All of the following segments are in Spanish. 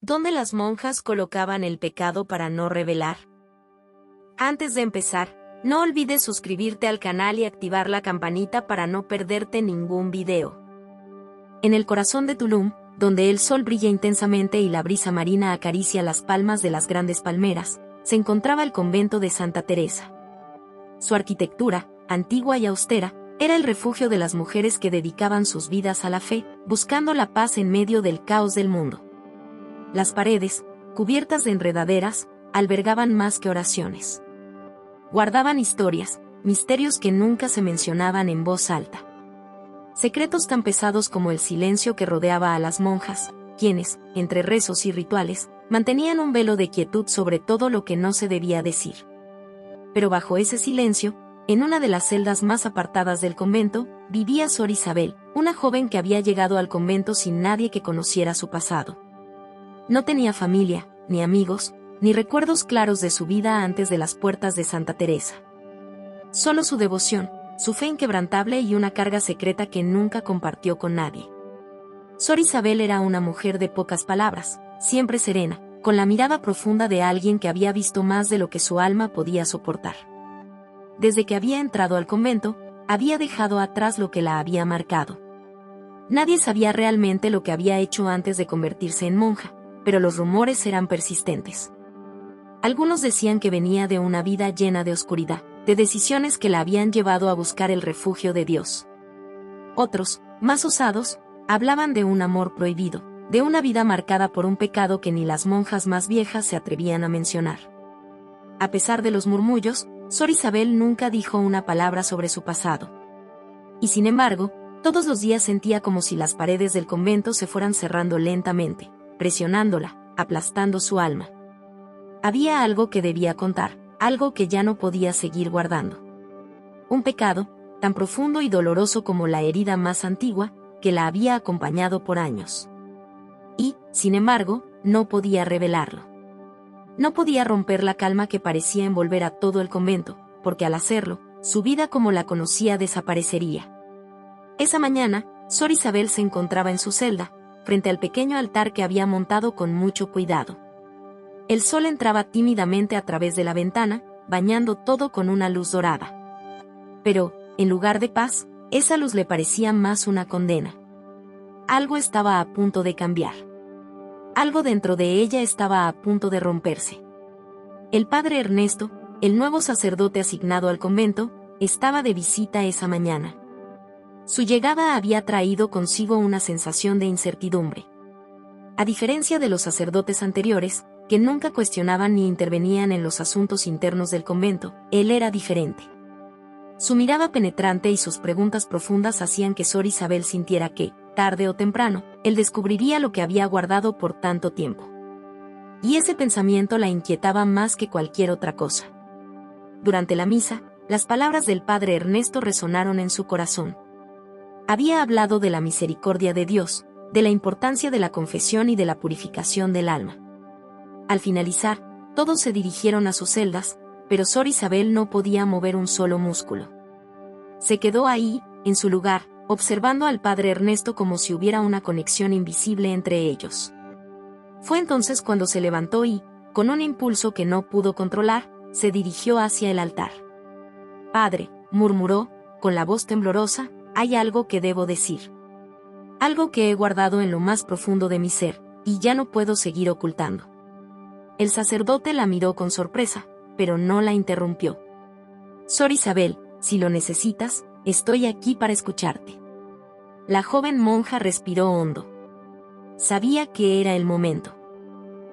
¿Dónde las monjas colocaban el pecado para no revelar? Antes de empezar, no olvides suscribirte al canal y activar la campanita para no perderte ningún video. En el corazón de Tulum, donde el sol brilla intensamente y la brisa marina acaricia las palmas de las grandes palmeras, se encontraba el convento de Santa Teresa. Su arquitectura, antigua y austera, era el refugio de las mujeres que dedicaban sus vidas a la fe, buscando la paz en medio del caos del mundo. Las paredes, cubiertas de enredaderas, albergaban más que oraciones. Guardaban historias, misterios que nunca se mencionaban en voz alta. Secretos tan pesados como el silencio que rodeaba a las monjas, quienes, entre rezos y rituales, mantenían un velo de quietud sobre todo lo que no se debía decir. Pero bajo ese silencio, en una de las celdas más apartadas del convento, vivía Sor Isabel, una joven que había llegado al convento sin nadie que conociera su pasado. No tenía familia, ni amigos, ni recuerdos claros de su vida antes de las puertas de Santa Teresa. Solo su devoción, su fe inquebrantable y una carga secreta que nunca compartió con nadie. Sor Isabel era una mujer de pocas palabras, siempre serena, con la mirada profunda de alguien que había visto más de lo que su alma podía soportar. Desde que había entrado al convento, había dejado atrás lo que la había marcado. Nadie sabía realmente lo que había hecho antes de convertirse en monja, pero los rumores eran persistentes. Algunos decían que venía de una vida llena de oscuridad, de decisiones que la habían llevado a buscar el refugio de Dios. Otros, más osados, hablaban de un amor prohibido, de una vida marcada por un pecado que ni las monjas más viejas se atrevían a mencionar. A pesar de los murmullos, Sor Isabel nunca dijo una palabra sobre su pasado. Y sin embargo, todos los días sentía como si las paredes del convento se fueran cerrando lentamente, presionándola, aplastando su alma. Había algo que debía contar, algo que ya no podía seguir guardando. Un pecado, tan profundo y doloroso como la herida más antigua, que la había acompañado por años. Y, sin embargo, no podía revelarlo. No podía romper la calma que parecía envolver a todo el convento, porque al hacerlo, su vida como la conocía desaparecería. Esa mañana, Sor Isabel se encontraba en su celda, frente al pequeño altar que había montado con mucho cuidado. El sol entraba tímidamente a través de la ventana, bañando todo con una luz dorada. Pero, en lugar de paz, esa luz le parecía más una condena. Algo estaba a punto de cambiar. Algo dentro de ella estaba a punto de romperse. El padre Ernesto, el nuevo sacerdote asignado al convento, estaba de visita esa mañana. Su llegada había traído consigo una sensación de incertidumbre. A diferencia de los sacerdotes anteriores, que nunca cuestionaban ni intervenían en los asuntos internos del convento, él era diferente. Su mirada penetrante y sus preguntas profundas hacían que Sor Isabel sintiera que, tarde o temprano, él descubriría lo que había guardado por tanto tiempo. Y ese pensamiento la inquietaba más que cualquier otra cosa. Durante la misa, las palabras del padre Ernesto resonaron en su corazón. Había hablado de la misericordia de Dios, de la importancia de la confesión y de la purificación del alma. Al finalizar, todos se dirigieron a sus celdas, pero Sor Isabel no podía mover un solo músculo. Se quedó ahí, en su lugar, observando al padre Ernesto como si hubiera una conexión invisible entre ellos. Fue entonces cuando se levantó y, con un impulso que no pudo controlar, se dirigió hacia el altar. «Padre», murmuró, con la voz temblorosa, «hay algo que debo decir. Algo que he guardado en lo más profundo de mi ser, y ya no puedo seguir ocultando». El sacerdote la miró con sorpresa, pero no la interrumpió. «Sor Isabel, si lo necesitas, estoy aquí para escucharte». La joven monja respiró hondo. Sabía que era el momento.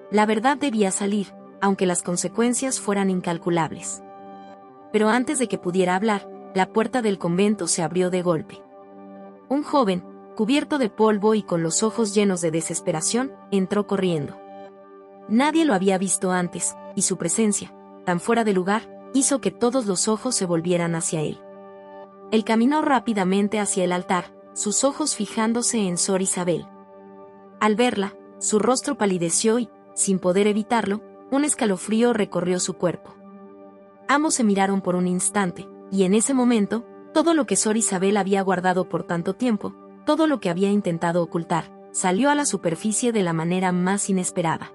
La verdad debía salir, aunque las consecuencias fueran incalculables. Pero antes de que pudiera hablar, la puerta del convento se abrió de golpe. Un joven, cubierto de polvo y con los ojos llenos de desesperación, entró corriendo. Nadie lo había visto antes, y su presencia, tan fuera de lugar, hizo que todos los ojos se volvieran hacia él. Él caminó rápidamente hacia el altar, sus ojos fijándose en Sor Isabel. Al verla, su rostro palideció y, sin poder evitarlo, un escalofrío recorrió su cuerpo. Ambos se miraron por un instante, y en ese momento, todo lo que Sor Isabel había guardado por tanto tiempo, todo lo que había intentado ocultar, salió a la superficie de la manera más inesperada.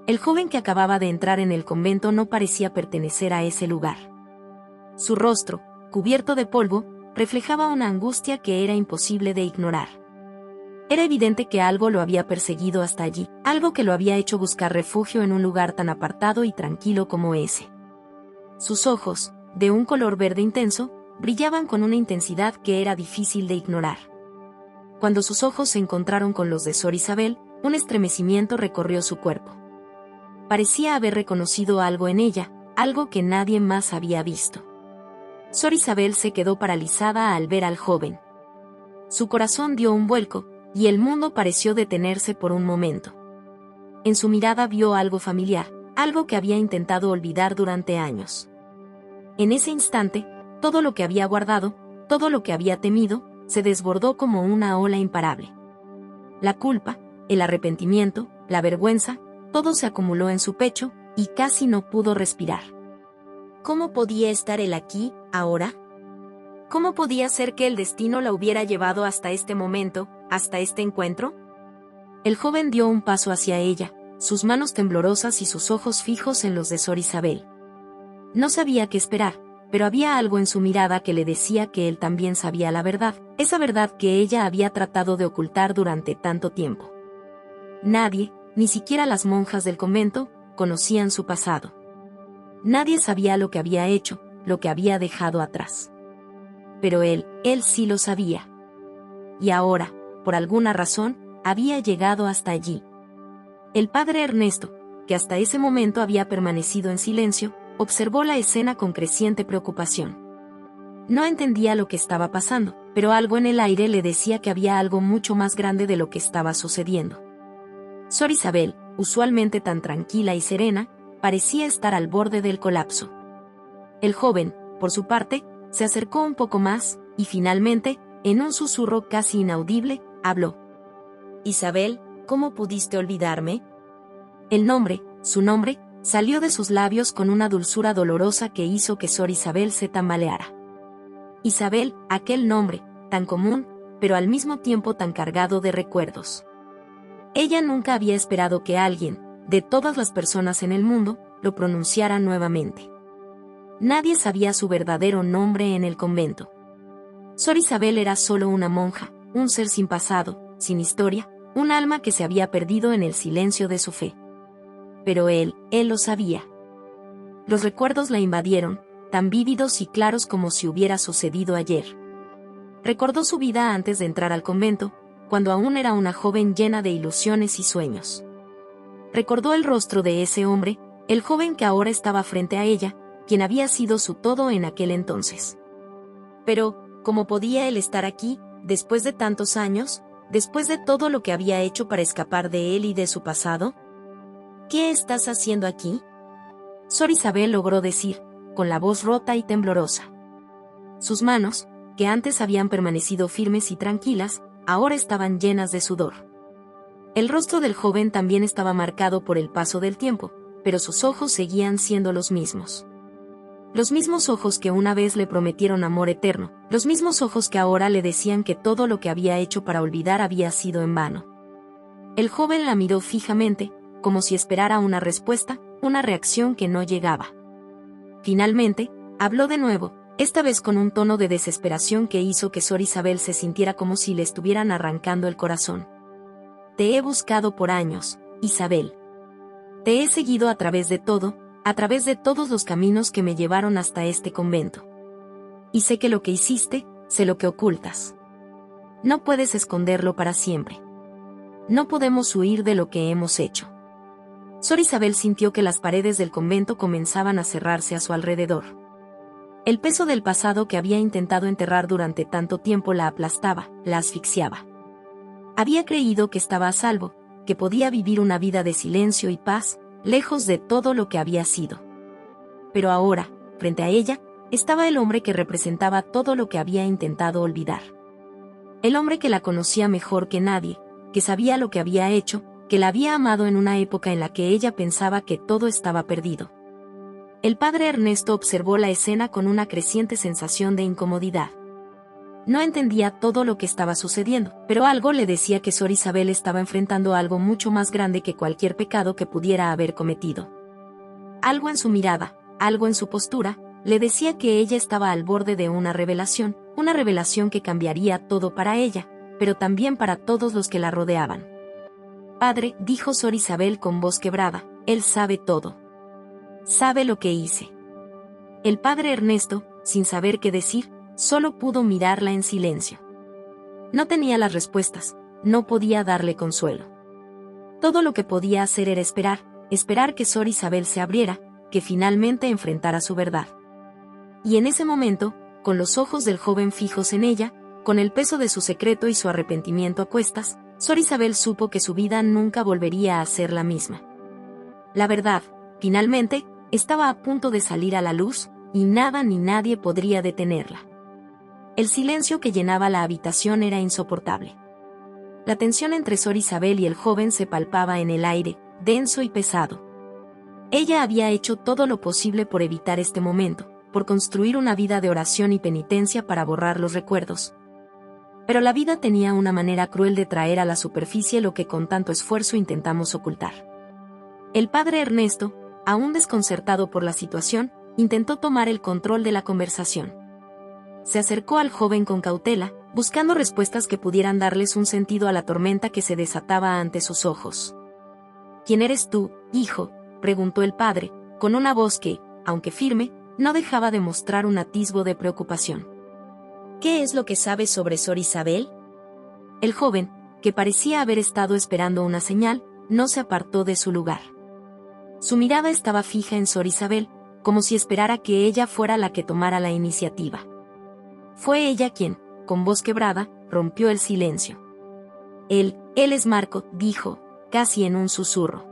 El joven que acababa de entrar en el convento no parecía pertenecer a ese lugar. Su rostro, cubierto de polvo, reflejaba una angustia que era imposible de ignorar. Era evidente que algo lo había perseguido hasta allí, algo que lo había hecho buscar refugio en un lugar tan apartado y tranquilo como ese. Sus ojos, de un color verde intenso, brillaban con una intensidad que era difícil de ignorar. Cuando sus ojos se encontraron con los de Sor Isabel, un estremecimiento recorrió su cuerpo. Parecía haber reconocido algo en ella, algo que nadie más había visto. Sor Isabel se quedó paralizada al ver al joven. Su corazón dio un vuelco, y el mundo pareció detenerse por un momento. En su mirada vio algo familiar, algo que había intentado olvidar durante años. En ese instante, todo lo que había guardado, todo lo que había temido, se desbordó como una ola imparable. La culpa, el arrepentimiento, la vergüenza, todo se acumuló en su pecho, y casi no pudo respirar. ¿Cómo podía estar él aquí, ahora? ¿Cómo podía ser que el destino la hubiera llevado hasta este momento, hasta este encuentro? El joven dio un paso hacia ella, sus manos temblorosas y sus ojos fijos en los de Sor Isabel. No sabía qué esperar, pero había algo en su mirada que le decía que él también sabía la verdad, esa verdad que ella había tratado de ocultar durante tanto tiempo. Nadie, ni siquiera las monjas del convento, conocían su pasado. Nadie sabía lo que había hecho, lo que había dejado atrás. Pero él sí lo sabía. Y ahora, por alguna razón, había llegado hasta allí. El padre Ernesto, que hasta ese momento había permanecido en silencio, observó la escena con creciente preocupación. No entendía lo que estaba pasando, pero algo en el aire le decía que había algo mucho más grande de lo que estaba sucediendo. Sor Isabel, usualmente tan tranquila y serena, parecía estar al borde del colapso. El joven, por su parte, se acercó un poco más, y finalmente, en un susurro casi inaudible, habló. «Isabel, ¿cómo pudiste olvidarme?» El nombre, su nombre, salió de sus labios con una dulzura dolorosa que hizo que Sor Isabel se tambaleara. Isabel, aquel nombre, tan común, pero al mismo tiempo tan cargado de recuerdos. Ella nunca había esperado que alguien, de todas las personas en el mundo, lo pronunciara nuevamente. Nadie sabía su verdadero nombre en el convento. Sor Isabel era solo una monja, un ser sin pasado, sin historia, un alma que se había perdido en el silencio de su fe. Pero él lo sabía. Los recuerdos la invadieron, tan vívidos y claros como si hubiera sucedido ayer. Recordó su vida antes de entrar al convento, cuando aún era una joven llena de ilusiones y sueños. Recordó el rostro de ese hombre, el joven que ahora estaba frente a ella, quien había sido su todo en aquel entonces. Pero, ¿cómo podía él estar aquí, después de tantos años, después de todo lo que había hecho para escapar de él y de su pasado? ¿Qué estás haciendo aquí?, Sor Isabel logró decir, con la voz rota y temblorosa. Sus manos, que antes habían permanecido firmes y tranquilas, ahora estaban llenas de sudor. El rostro del joven también estaba marcado por el paso del tiempo, pero sus ojos seguían siendo los mismos. Los mismos ojos que una vez le prometieron amor eterno, los mismos ojos que ahora le decían que todo lo que había hecho para olvidar había sido en vano. El joven la miró fijamente, como si esperara una respuesta, una reacción que no llegaba. Finalmente, habló de nuevo, esta vez con un tono de desesperación que hizo que Sor Isabel se sintiera como si le estuvieran arrancando el corazón. Te he buscado por años, Isabel. Te he seguido a través de todo, a través de todos los caminos que me llevaron hasta este convento. Y sé que lo que hiciste, sé lo que ocultas. No puedes esconderlo para siempre. No podemos huir de lo que hemos hecho. Sor Isabel sintió que las paredes del convento comenzaban a cerrarse a su alrededor. El peso del pasado que había intentado enterrar durante tanto tiempo la aplastaba, la asfixiaba. Había creído que estaba a salvo, que podía vivir una vida de silencio y paz, lejos de todo lo que había sido. Pero ahora, frente a ella, estaba el hombre que representaba todo lo que había intentado olvidar. El hombre que la conocía mejor que nadie, que sabía lo que había hecho, que la había amado en una época en la que ella pensaba que todo estaba perdido. El padre Ernesto observó la escena con una creciente sensación de incomodidad. No entendía todo lo que estaba sucediendo, pero algo le decía que Sor Isabel estaba enfrentando algo mucho más grande que cualquier pecado que pudiera haber cometido. Algo en su mirada, algo en su postura, le decía que ella estaba al borde de una revelación que cambiaría todo para ella, pero también para todos los que la rodeaban. Padre, dijo Sor Isabel con voz quebrada, él sabe todo. Sabe lo que hice. El padre Ernesto, sin saber qué decir, solo pudo mirarla en silencio. No tenía las respuestas, no podía darle consuelo. Todo lo que podía hacer era esperar que Sor Isabel se abriera, que finalmente enfrentara su verdad. Y en ese momento, con los ojos del joven fijos en ella, con el peso de su secreto y su arrepentimiento a cuestas, Sor Isabel supo que su vida nunca volvería a ser la misma. La verdad, finalmente, estaba a punto de salir a la luz, y nada ni nadie podría detenerla. El silencio que llenaba la habitación era insoportable. La tensión entre Sor Isabel y el joven se palpaba en el aire, denso y pesado. Ella había hecho todo lo posible por evitar este momento, por construir una vida de oración y penitencia para borrar los recuerdos. Pero la vida tenía una manera cruel de traer a la superficie lo que con tanto esfuerzo intentamos ocultar. El padre Ernesto, aún desconcertado por la situación, intentó tomar el control de la conversación. Se acercó al joven con cautela, buscando respuestas que pudieran darles un sentido a la tormenta que se desataba ante sus ojos. ¿Quién eres tú, hijo?, preguntó el padre, con una voz que, aunque firme, no dejaba de mostrar un atisbo de preocupación. ¿Qué es lo que sabes sobre Sor Isabel? El joven, que parecía haber estado esperando una señal, no se apartó de su lugar. Su mirada estaba fija en Sor Isabel, como si esperara que ella fuera la que tomara la iniciativa. Fue ella quien, con voz quebrada, rompió el silencio. Él es Marco, dijo, casi en un susurro.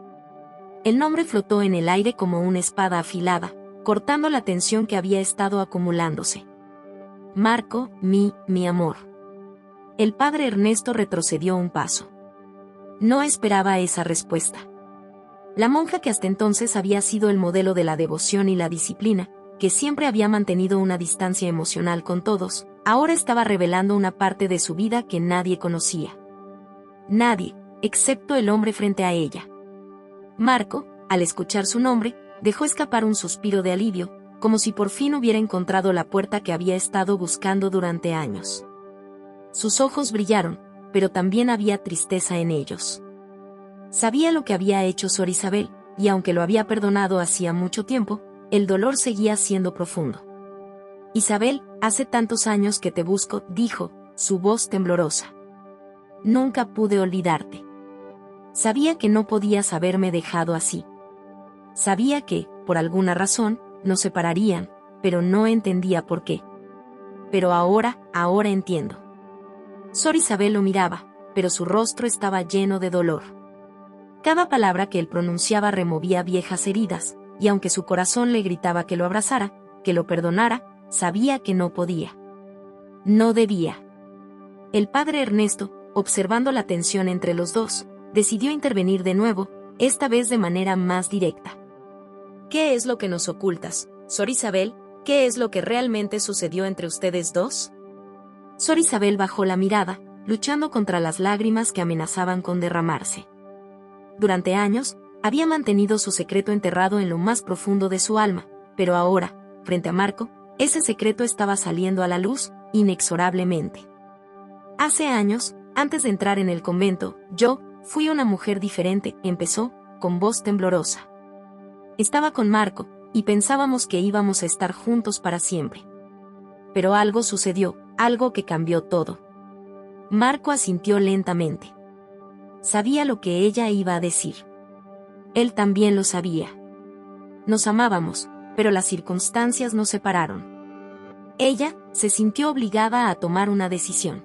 El nombre flotó en el aire como una espada afilada, cortando la tensión que había estado acumulándose. Marco, mi amor. El padre Ernesto retrocedió un paso. No esperaba esa respuesta. La monja que hasta entonces había sido el modelo de la devoción y la disciplina, que siempre había mantenido una distancia emocional con todos, ahora estaba revelando una parte de su vida que nadie conocía. Nadie, excepto el hombre frente a ella. Marco, al escuchar su nombre, dejó escapar un suspiro de alivio, como si por fin hubiera encontrado la puerta que había estado buscando durante años. Sus ojos brillaron, pero también había tristeza en ellos. Sabía lo que había hecho Sor Isabel, y aunque lo había perdonado hacía mucho tiempo, el dolor seguía siendo profundo. Isabel, hace tantos años que te busco, dijo, su voz temblorosa. Nunca pude olvidarte. Sabía que no podías haberme dejado así. Sabía que, por alguna razón, nos separarían, pero no entendía por qué. Pero ahora entiendo. Sor Isabel lo miraba, pero su rostro estaba lleno de dolor. Cada palabra que él pronunciaba removía viejas heridas, y aunque su corazón le gritaba que lo abrazara, que lo perdonara, sabía que no podía. No debía. El padre Ernesto, observando la tensión entre los dos, decidió intervenir de nuevo, esta vez de manera más directa. ¿Qué es lo que nos ocultas, Sor Isabel? ¿Qué es lo que realmente sucedió entre ustedes dos? Sor Isabel bajó la mirada, luchando contra las lágrimas que amenazaban con derramarse. Durante años, había mantenido su secreto enterrado en lo más profundo de su alma, pero ahora, frente a Marco, ese secreto estaba saliendo a la luz, inexorablemente. Hace años, antes de entrar en el convento, yo fui una mujer diferente, empezó, con voz temblorosa. Estaba con Marco, y pensábamos que íbamos a estar juntos para siempre. Pero algo sucedió, algo que cambió todo. Marco asintió lentamente. Sabía lo que ella iba a decir. Él también lo sabía. Nos amábamos, pero las circunstancias nos separaron. Ella se sintió obligada a tomar una decisión.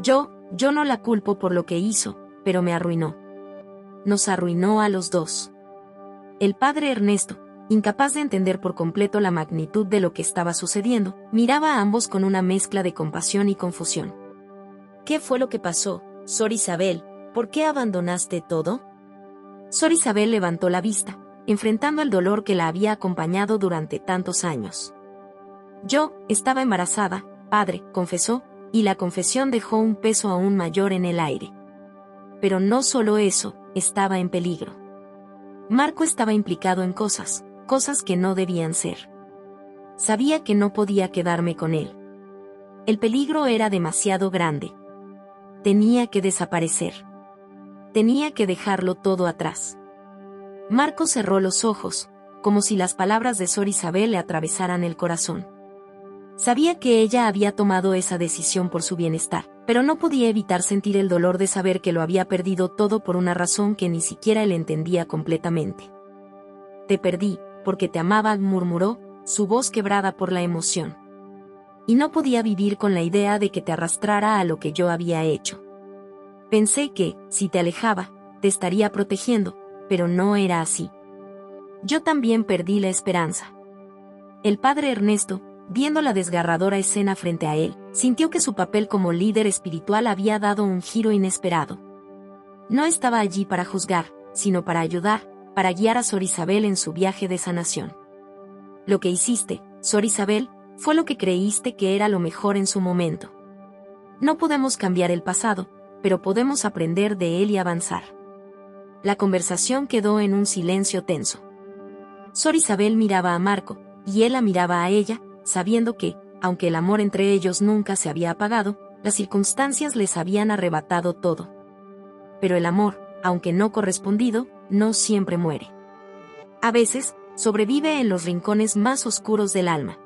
Yo no la culpo por lo que hizo, pero me arruinó. Nos arruinó a los dos. El padre Ernesto, incapaz de entender por completo la magnitud de lo que estaba sucediendo, miraba a ambos con una mezcla de compasión y confusión. ¿Qué fue lo que pasó, Sor Isabel? ¿Por qué abandonaste todo? Sor Isabel levantó la vista, enfrentando el dolor que la había acompañado durante tantos años. Yo estaba embarazada, padre, confesó, y la confesión dejó un peso aún mayor en el aire. Pero no solo eso, estaba en peligro. Marco estaba implicado en cosas que no debían ser. Sabía que no podía quedarme con él. El peligro era demasiado grande. Tenía que desaparecer. Tenía que dejarlo todo atrás. Marco cerró los ojos, como si las palabras de Sor Isabel le atravesaran el corazón. Sabía que ella había tomado esa decisión por su bienestar, pero no podía evitar sentir el dolor de saber que lo había perdido todo por una razón que ni siquiera él entendía completamente. Te perdí, porque te amaba, murmuró, su voz quebrada por la emoción. Y no podía vivir con la idea de que te arrastrara a lo que yo había hecho. Pensé que, si te alejaba, te estaría protegiendo, pero no era así. Yo también perdí la esperanza. El padre Ernesto, viendo la desgarradora escena frente a él, sintió que su papel como líder espiritual había dado un giro inesperado. No estaba allí para juzgar, sino para ayudar, para guiar a Sor Isabel en su viaje de sanación. Lo que hiciste, Sor Isabel, fue lo que creíste que era lo mejor en su momento. No podemos cambiar el pasado, pero podemos aprender de él y avanzar. La conversación quedó en un silencio tenso. Sor Isabel miraba a Marco, y él la miraba a ella, sabiendo que, aunque el amor entre ellos nunca se había apagado, las circunstancias les habían arrebatado todo. Pero el amor, aunque no correspondido, no siempre muere. A veces, sobrevive en los rincones más oscuros del alma.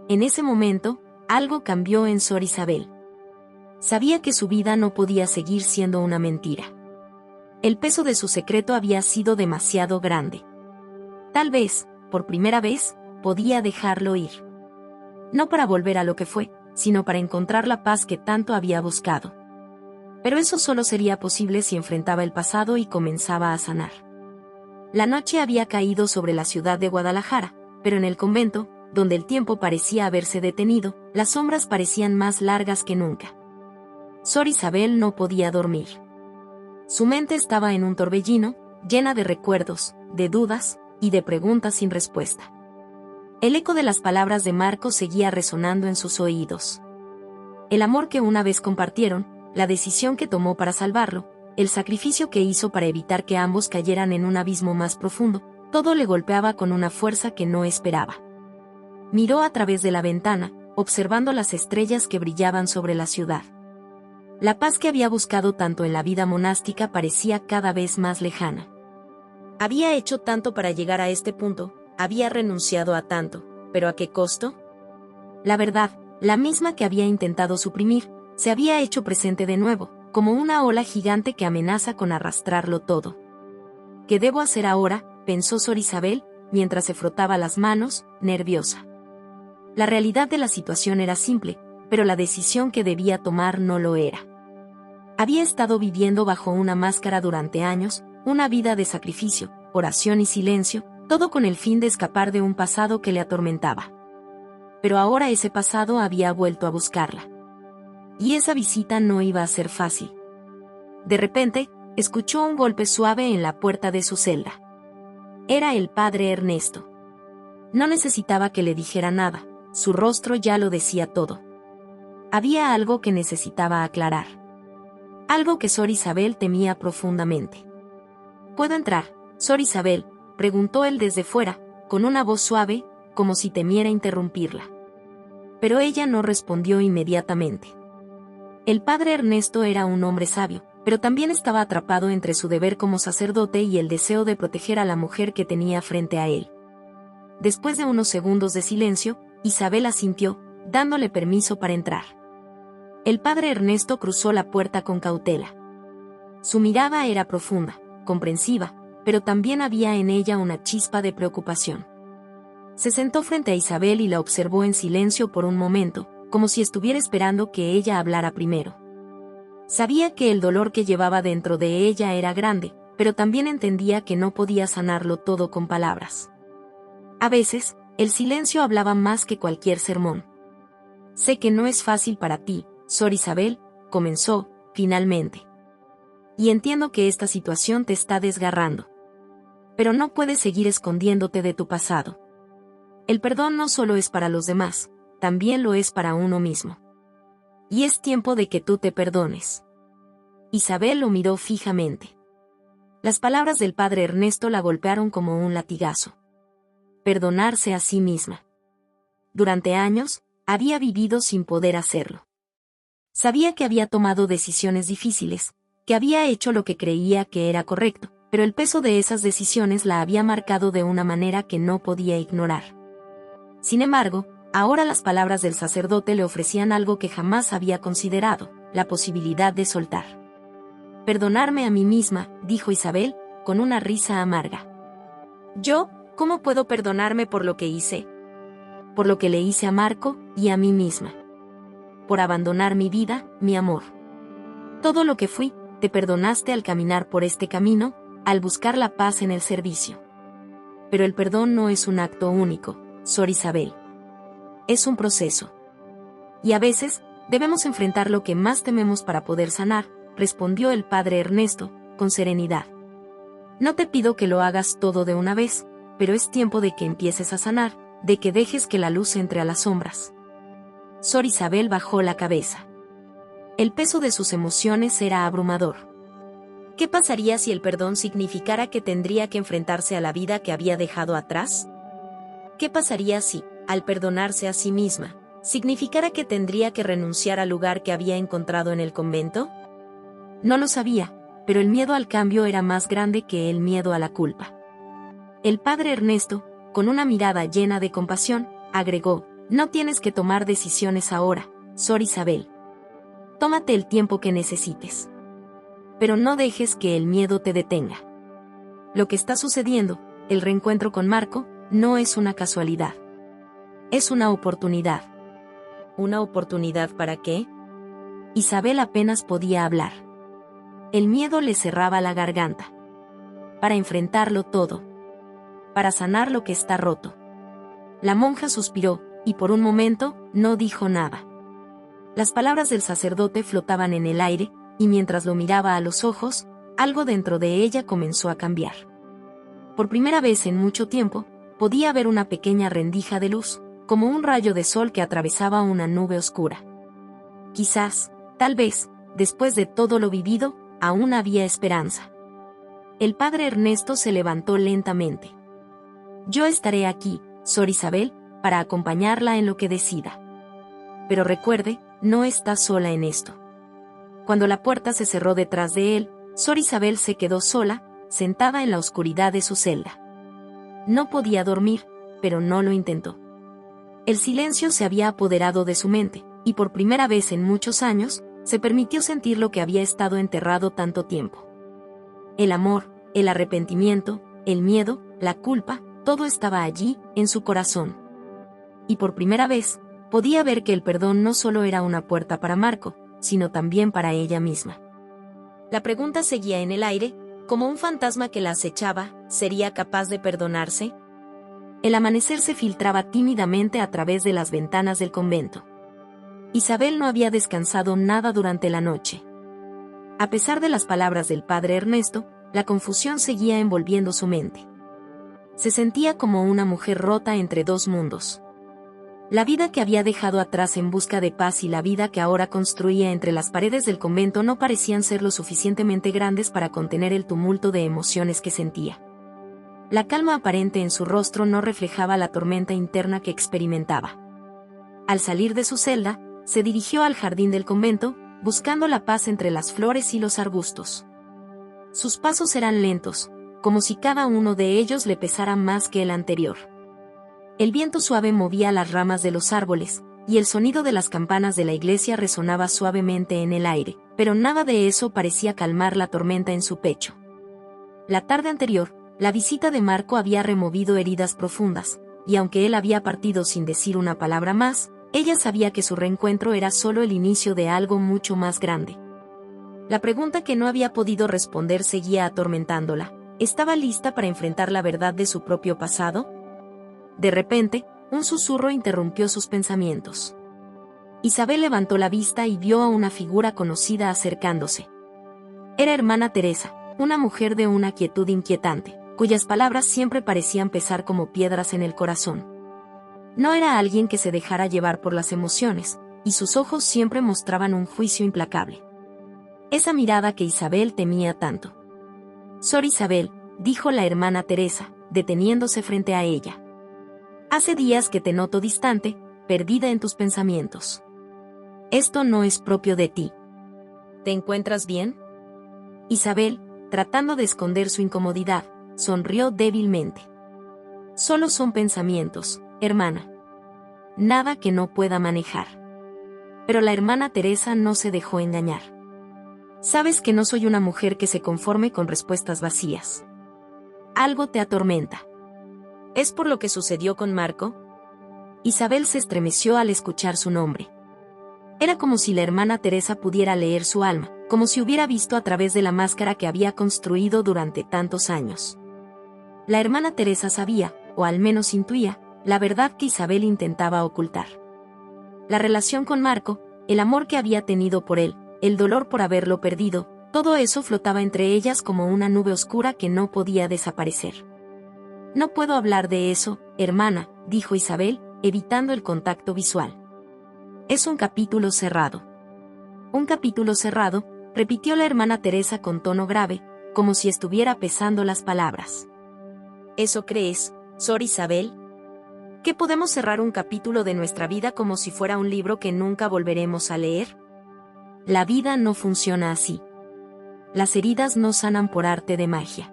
En ese momento, algo cambió en Sor Isabel. Sabía que su vida no podía seguir siendo una mentira. El peso de su secreto había sido demasiado grande. Tal vez, por primera vez, podía dejarlo ir. No para volver a lo que fue, sino para encontrar la paz que tanto había buscado. Pero eso solo sería posible si enfrentaba el pasado y comenzaba a sanar. La noche había caído sobre la ciudad de Guadalajara, pero en el convento, donde el tiempo parecía haberse detenido, las sombras parecían más largas que nunca. Sor Isabel no podía dormir. Su mente estaba en un torbellino, llena de recuerdos, de dudas y de preguntas sin respuesta. El eco de las palabras de Marco seguía resonando en sus oídos. El amor que una vez compartieron, la decisión que tomó para salvarlo, el sacrificio que hizo para evitar que ambos cayeran en un abismo más profundo, todo le golpeaba con una fuerza que no esperaba. Miró a través de la ventana, observando las estrellas que brillaban sobre la ciudad. La paz que había buscado tanto en la vida monástica parecía cada vez más lejana. Había hecho tanto para llegar a este punto, había renunciado a tanto, ¿pero a qué costo? La verdad, la misma que había intentado suprimir, se había hecho presente de nuevo, como una ola gigante que amenaza con arrastrarlo todo. ¿Qué debo hacer ahora?, pensó Sor Isabel, mientras se frotaba las manos, nerviosa. La realidad de la situación era simple, pero la decisión que debía tomar no lo era. Había estado viviendo bajo una máscara durante años, una vida de sacrificio, oración y silencio, todo con el fin de escapar de un pasado que le atormentaba. Pero ahora ese pasado había vuelto a buscarla. Y esa visita no iba a ser fácil. De repente, escuchó un golpe suave en la puerta de su celda. Era el padre Ernesto. No necesitaba que le dijera nada, su rostro ya lo decía todo. Había algo que necesitaba aclarar. Algo que Sor Isabel temía profundamente. ¿Puedo entrar, Sor Isabel?, preguntó él desde fuera, con una voz suave, como si temiera interrumpirla. Pero ella no respondió inmediatamente. El padre Ernesto era un hombre sabio, pero también estaba atrapado entre su deber como sacerdote y el deseo de proteger a la mujer que tenía frente a él. Después de unos segundos de silencio, Isabel asintió, dándole permiso para entrar. El padre Ernesto cruzó la puerta con cautela. Su mirada era profunda, comprensiva, pero también había en ella una chispa de preocupación. Se sentó frente a Isabel y la observó en silencio por un momento, como si estuviera esperando que ella hablara primero. Sabía que el dolor que llevaba dentro de ella era grande, pero también entendía que no podía sanarlo todo con palabras. A veces, el silencio hablaba más que cualquier sermón. Sé que no es fácil para ti, Sor Isabel, comenzó, finalmente. Y entiendo que esta situación te está desgarrando. Pero no puedes seguir escondiéndote de tu pasado. El perdón no solo es para los demás, también lo es para uno mismo. Y es tiempo de que tú te perdones. Isabel lo miró fijamente. Las palabras del padre Ernesto la golpearon como un latigazo. Perdonarse a sí misma. Durante años, había vivido sin poder hacerlo. Sabía que había tomado decisiones difíciles, que había hecho lo que creía que era correcto, pero el peso de esas decisiones la había marcado de una manera que no podía ignorar. Sin embargo, ahora las palabras del sacerdote le ofrecían algo que jamás había considerado, la posibilidad de soltar. Perdonarme a mí misma, dijo Isabel, con una risa amarga. ¿Yo? ¿Cómo puedo perdonarme por lo que hice? Por lo que le hice a Marco y a mí misma. Por abandonar mi vida, mi amor. Todo lo que fui, te perdonaste al caminar por este camino, al buscar la paz en el servicio. Pero el perdón no es un acto único, Sor Isabel. Es un proceso. Y a veces, debemos enfrentar lo que más tememos para poder sanar, respondió el padre Ernesto, con serenidad. No te pido que lo hagas todo de una vez, pero es tiempo de que empieces a sanar, de que dejes que la luz entre a las sombras. Sor Isabel bajó la cabeza. El peso de sus emociones era abrumador. ¿Qué pasaría si el perdón significara que tendría que enfrentarse a la vida que había dejado atrás? ¿Qué pasaría si, al perdonarse a sí misma, significara que tendría que renunciar al lugar que había encontrado en el convento? No lo sabía, pero el miedo al cambio era más grande que el miedo a la culpa. El padre Ernesto, con una mirada llena de compasión, agregó, no tienes que tomar decisiones ahora, Sor Isabel. Tómate el tiempo que necesites. Pero no dejes que el miedo te detenga. Lo que está sucediendo, el reencuentro con Marco, no es una casualidad. Es una oportunidad. ¿Una oportunidad para qué? Isabel apenas podía hablar. El miedo le cerraba la garganta. Para enfrentarlo todo. Para sanar lo que está roto. La monja suspiró, y por un momento, no dijo nada. Las palabras del sacerdote flotaban en el aire, y mientras lo miraba a los ojos, algo dentro de ella comenzó a cambiar. Por primera vez en mucho tiempo, podía ver una pequeña rendija de luz, como un rayo de sol que atravesaba una nube oscura. Quizás, tal vez, después de todo lo vivido, aún había esperanza. El padre Ernesto se levantó lentamente. Yo estaré aquí, Sor Isabel, para acompañarla en lo que decida. Pero recuerde, no está sola en esto. Cuando la puerta se cerró detrás de él, Sor Isabel se quedó sola, sentada en la oscuridad de su celda. No podía dormir, pero no lo intentó. El silencio se había apoderado de su mente, y por primera vez en muchos años, se permitió sentir lo que había estado enterrado tanto tiempo. El amor, el arrepentimiento, el miedo, la culpa, todo estaba allí, en su corazón. Y por primera vez, podía ver que el perdón no solo era una puerta para Marco, sino también para ella misma. La pregunta seguía en el aire, como un fantasma que la acechaba, ¿sería capaz de perdonarse? El amanecer se filtraba tímidamente a través de las ventanas del convento. Isabel no había descansado nada durante la noche. A pesar de las palabras del padre Ernesto, la confusión seguía envolviendo su mente. Se sentía como una mujer rota entre dos mundos. La vida que había dejado atrás en busca de paz y la vida que ahora construía entre las paredes del convento no parecían ser lo suficientemente grandes para contener el tumulto de emociones que sentía. La calma aparente en su rostro no reflejaba la tormenta interna que experimentaba. Al salir de su celda, se dirigió al jardín del convento, buscando la paz entre las flores y los arbustos. Sus pasos eran lentos, como si cada uno de ellos le pesara más que el anterior. El viento suave movía las ramas de los árboles, y el sonido de las campanas de la iglesia resonaba suavemente en el aire, pero nada de eso parecía calmar la tormenta en su pecho. La tarde anterior, la visita de Marco había removido heridas profundas, y aunque él había partido sin decir una palabra más, ella sabía que su reencuentro era solo el inicio de algo mucho más grande. La pregunta que no había podido responder seguía atormentándola. ¿Estaba lista para enfrentar la verdad de su propio pasado? De repente, un susurro interrumpió sus pensamientos. Isabel levantó la vista y vio a una figura conocida acercándose. Era hermana Teresa, una mujer de una quietud inquietante, cuyas palabras siempre parecían pesar como piedras en el corazón. No era alguien que se dejara llevar por las emociones, y sus ojos siempre mostraban un juicio implacable. Esa mirada que Isabel temía tanto. Sor Isabel, dijo la hermana Teresa, deteniéndose frente a ella. Hace días que te noto distante, perdida en tus pensamientos. Esto no es propio de ti. ¿Te encuentras bien? Isabel, tratando de esconder su incomodidad, sonrió débilmente. Solo son pensamientos, hermana. Nada que no pueda manejar. Pero la hermana Teresa no se dejó engañar. Sabes que no soy una mujer que se conforme con respuestas vacías. Algo te atormenta. ¿Es por lo que sucedió con Marco? Isabel se estremeció al escuchar su nombre. Era como si la hermana Teresa pudiera leer su alma, como si hubiera visto a través de la máscara que había construido durante tantos años. La hermana Teresa sabía, o al menos intuía, la verdad que Isabel intentaba ocultar. La relación con Marco, el amor que había tenido por él, el dolor por haberlo perdido, todo eso flotaba entre ellas como una nube oscura que no podía desaparecer. No puedo hablar de eso, hermana, dijo Isabel, evitando el contacto visual. Es un capítulo cerrado. Un capítulo cerrado, repitió la hermana Teresa con tono grave, como si estuviera pesando las palabras. ¿Eso crees, Sor Isabel? ¿Que podemos cerrar un capítulo de nuestra vida como si fuera un libro que nunca volveremos a leer? La vida no funciona así. Las heridas no sanan por arte de magia.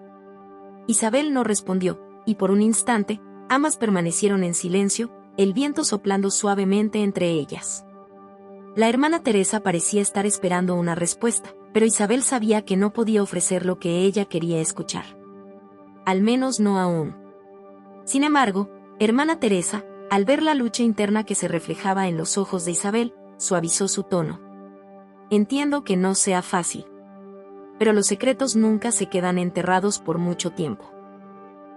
Isabel no respondió, y por un instante, ambas permanecieron en silencio, el viento soplando suavemente entre ellas. La hermana Teresa parecía estar esperando una respuesta, pero Isabel sabía que no podía ofrecer lo que ella quería escuchar. Al menos no aún. Sin embargo, hermana Teresa, al ver la lucha interna que se reflejaba en los ojos de Isabel, suavizó su tono. Entiendo que no sea fácil. Pero los secretos nunca se quedan enterrados por mucho tiempo.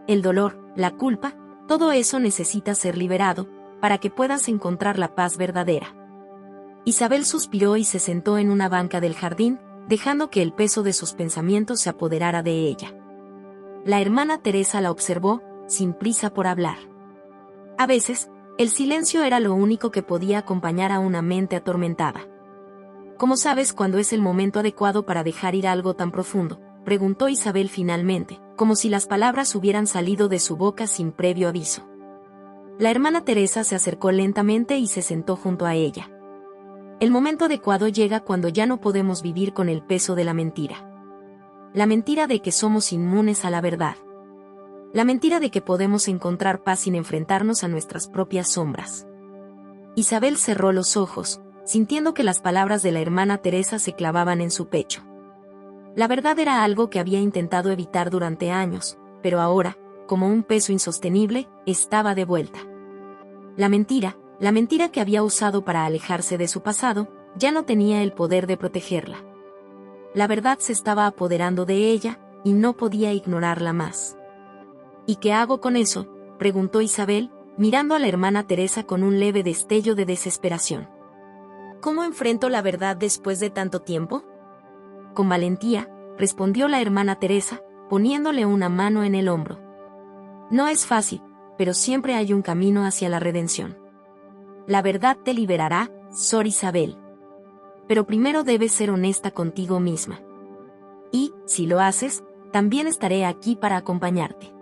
El dolor, la culpa, todo eso necesita ser liberado, para que puedas encontrar la paz verdadera. Isabel suspiró y se sentó en una banca del jardín, dejando que el peso de sus pensamientos se apoderara de ella. La hermana Teresa la observó, sin prisa por hablar. A veces, el silencio era lo único que podía acompañar a una mente atormentada. ¿Cómo sabes cuándo es el momento adecuado para dejar ir algo tan profundo?, preguntó Isabel finalmente, como si las palabras hubieran salido de su boca sin previo aviso. La hermana Teresa se acercó lentamente y se sentó junto a ella. El momento adecuado llega cuando ya no podemos vivir con el peso de la mentira. La mentira de que somos inmunes a la verdad. La mentira de que podemos encontrar paz sin enfrentarnos a nuestras propias sombras. Isabel cerró los ojos, sintiendo que las palabras de la hermana Teresa se clavaban en su pecho. La verdad era algo que había intentado evitar durante años, pero ahora, como un peso insostenible, estaba de vuelta. La mentira que había usado para alejarse de su pasado, ya no tenía el poder de protegerla. La verdad se estaba apoderando de ella, y no podía ignorarla más. ¿Y qué hago con eso?, preguntó Isabel, mirando a la hermana Teresa con un leve destello de desesperación. ¿Cómo enfrento la verdad después de tanto tiempo? Con valentía, respondió la hermana Teresa, poniéndole una mano en el hombro. No es fácil, pero siempre hay un camino hacia la redención. La verdad te liberará, Sor Isabel. Pero primero debes ser honesta contigo misma. Y, si lo haces, también estaré aquí para acompañarte.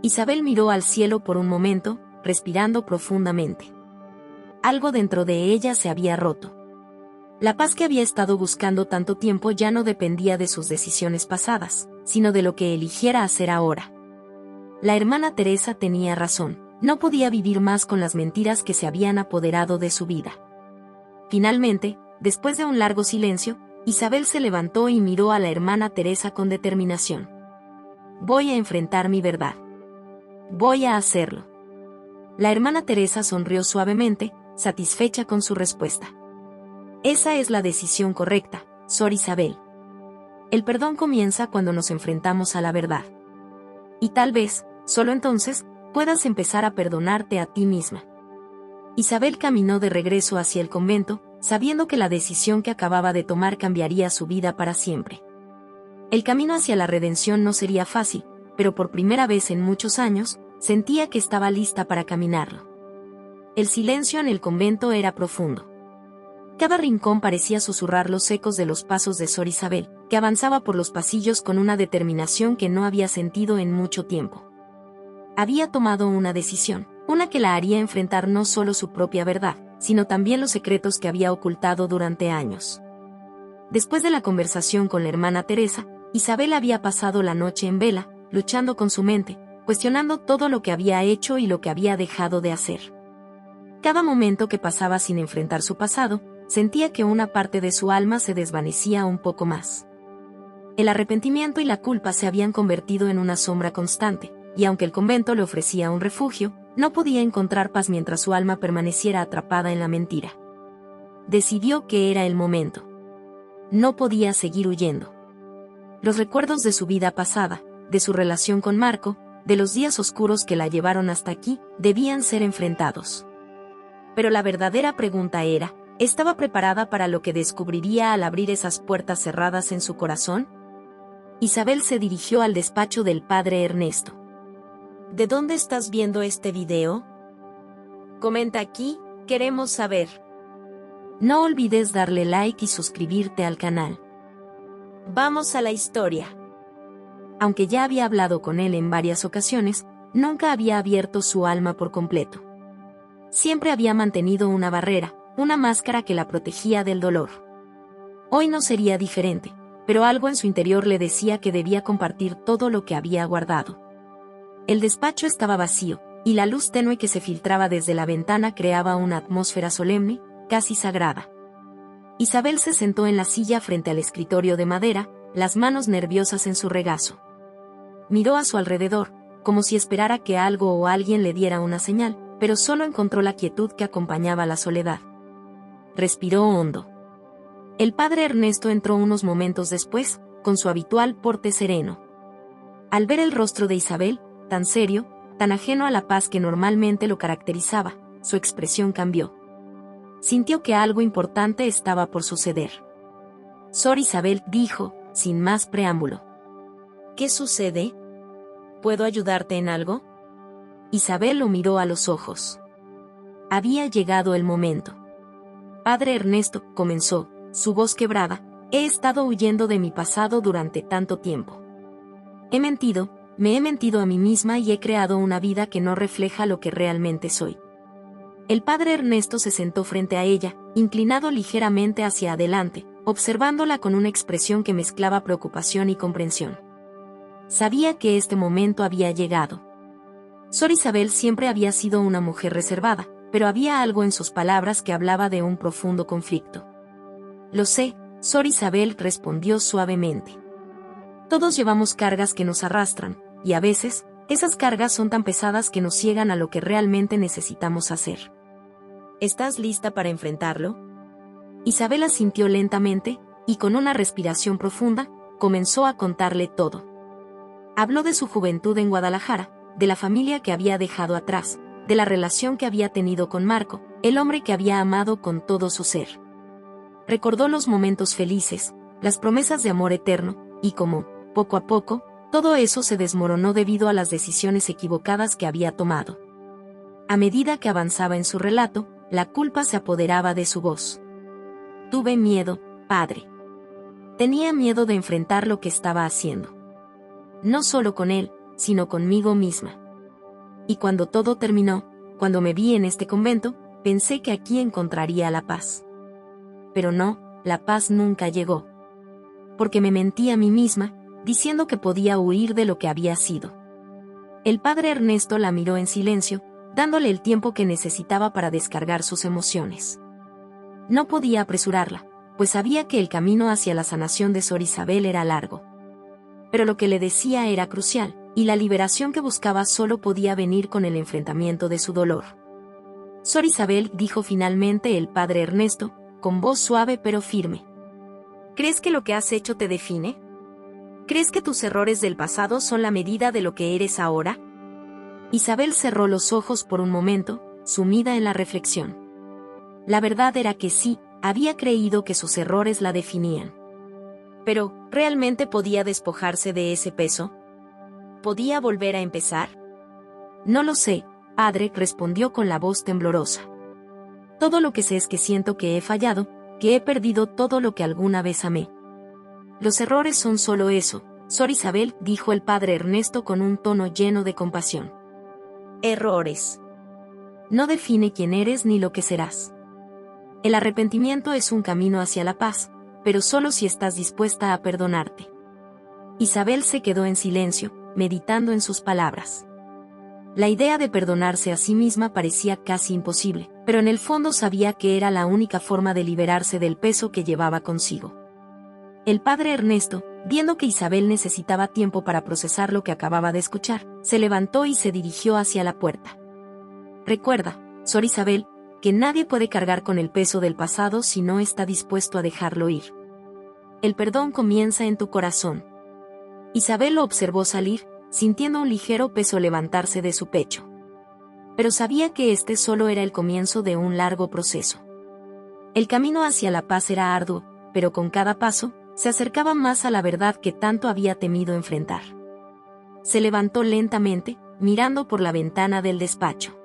Isabel miró al cielo por un momento, respirando profundamente. Algo dentro de ella se había roto. La paz que había estado buscando tanto tiempo ya no dependía de sus decisiones pasadas, sino de lo que eligiera hacer ahora. La hermana Teresa tenía razón, no podía vivir más con las mentiras que se habían apoderado de su vida. Finalmente, después de un largo silencio, Isabel se levantó y miró a la hermana Teresa con determinación. Voy a enfrentar mi verdad. Voy a hacerlo. La hermana Teresa sonrió suavemente, satisfecha con su respuesta. Esa es la decisión correcta, Sor Isabel. El perdón comienza cuando nos enfrentamos a la verdad. Y tal vez, solo entonces, puedas empezar a perdonarte a ti misma. Isabel caminó de regreso hacia el convento, sabiendo que la decisión que acababa de tomar cambiaría su vida para siempre. El camino hacia la redención no sería fácil, pero por primera vez en muchos años, sentía que estaba lista para caminarlo. El silencio en el convento era profundo. Cada rincón parecía susurrar los ecos de los pasos de Sor Isabel, que avanzaba por los pasillos con una determinación que no había sentido en mucho tiempo. Había tomado una decisión, una que la haría enfrentar no solo su propia verdad, sino también los secretos que había ocultado durante años. Después de la conversación con la hermana Teresa, Isabel había pasado la noche en vela, luchando con su mente, cuestionando todo lo que había hecho y lo que había dejado de hacer. Cada momento que pasaba sin enfrentar su pasado, sentía que una parte de su alma se desvanecía un poco más. El arrepentimiento y la culpa se habían convertido en una sombra constante, y aunque el convento le ofrecía un refugio, no podía encontrar paz mientras su alma permaneciera atrapada en la mentira. Decidió que era el momento. No podía seguir huyendo. Los recuerdos de su vida pasada, de su relación con Marco, de los días oscuros que la llevaron hasta aquí, debían ser enfrentados. Pero la verdadera pregunta era, ¿estaba preparada para lo que descubriría al abrir esas puertas cerradas en su corazón? Isabel se dirigió al despacho del padre Ernesto. ¿De dónde estás viendo este video? Comenta aquí, queremos saber. No olvides darle like y suscribirte al canal. Vamos a la historia. Aunque ya había hablado con él en varias ocasiones, nunca había abierto su alma por completo. Siempre había mantenido una barrera, una máscara que la protegía del dolor. Hoy no sería diferente, pero algo en su interior le decía que debía compartir todo lo que había guardado. El despacho estaba vacío, y la luz tenue que se filtraba desde la ventana creaba una atmósfera solemne, casi sagrada. Isabel se sentó en la silla frente al escritorio de madera, las manos nerviosas en su regazo. Miró a su alrededor, como si esperara que algo o alguien le diera una señal, pero solo encontró la quietud que acompañaba la soledad. Respiró hondo. El padre Ernesto entró unos momentos después, con su habitual porte sereno. Al ver el rostro de Isabel, tan serio, tan ajeno a la paz que normalmente lo caracterizaba, su expresión cambió. Sintió que algo importante estaba por suceder. Sor Isabel dijo, sin más preámbulo. ¿Qué sucede? ¿Puedo ayudarte en algo? Isabel lo miró a los ojos. Había llegado el momento. Padre Ernesto, comenzó, su voz quebrada, he estado huyendo de mi pasado durante tanto tiempo. Me he mentido a mí misma y he creado una vida que no refleja lo que realmente soy. El padre Ernesto se sentó frente a ella, inclinado ligeramente hacia adelante, observándola con una expresión que mezclaba preocupación y comprensión. Sabía que este momento había llegado. Sor Isabel siempre había sido una mujer reservada, pero había algo en sus palabras que hablaba de un profundo conflicto. Lo sé, Sor Isabel respondió suavemente. Todos llevamos cargas que nos arrastran, y a veces, esas cargas son tan pesadas que nos ciegan a lo que realmente necesitamos hacer. ¿Estás lista para enfrentarlo? Isabel asintió lentamente, y con una respiración profunda, comenzó a contarle todo. Habló de su juventud en Guadalajara, de la familia que había dejado atrás, de la relación que había tenido con Marco, el hombre que había amado con todo su ser. Recordó los momentos felices, las promesas de amor eterno, y cómo, poco a poco, todo eso se desmoronó debido a las decisiones equivocadas que había tomado. A medida que avanzaba en su relato, la culpa se apoderaba de su voz. Tuve miedo, padre. Tenía miedo de enfrentar lo que estaba haciendo. No solo con él, sino conmigo misma. Y cuando todo terminó, cuando me vi en este convento, pensé que aquí encontraría la paz. Pero no, la paz nunca llegó. Porque me mentí a mí misma, diciendo que podía huir de lo que había sido. El padre Ernesto la miró en silencio, dándole el tiempo que necesitaba para descargar sus emociones. No podía apresurarla, pues sabía que el camino hacia la sanación de Sor Isabel era largo. Pero lo que le decía era crucial, y la liberación que buscaba solo podía venir con el enfrentamiento de su dolor. Sor Isabel, dijo finalmente el padre Ernesto, con voz suave pero firme. ¿Crees que lo que has hecho te define? ¿Crees que tus errores del pasado son la medida de lo que eres ahora? Isabel cerró los ojos por un momento, sumida en la reflexión. La verdad era que sí, había creído que sus errores la definían. Pero, ¿realmente podía despojarse de ese peso? ¿Podía volver a empezar? No lo sé, Padre, respondió con la voz temblorosa. Todo lo que sé es que siento que he fallado, que he perdido todo lo que alguna vez amé. Los errores son solo eso, Sor Isabel, dijo el padre Ernesto con un tono lleno de compasión. Errores. No define quién eres ni lo que serás. El arrepentimiento es un camino hacia la paz, pero solo si estás dispuesta a perdonarte. Isabel se quedó en silencio, meditando en sus palabras. La idea de perdonarse a sí misma parecía casi imposible, pero en el fondo sabía que era la única forma de liberarse del peso que llevaba consigo. El padre Ernesto, viendo que Isabel necesitaba tiempo para procesar lo que acababa de escuchar, se levantó y se dirigió hacia la puerta. Recuerda, Sor Isabel, que nadie puede cargar con el peso del pasado si no está dispuesto a dejarlo ir. El perdón comienza en tu corazón. Isabel lo observó salir, sintiendo un ligero peso levantarse de su pecho. Pero sabía que este solo era el comienzo de un largo proceso. El camino hacia la paz era arduo, pero con cada paso, se acercaba más a la verdad que tanto había temido enfrentar. Se levantó lentamente, mirando por la ventana del despacho.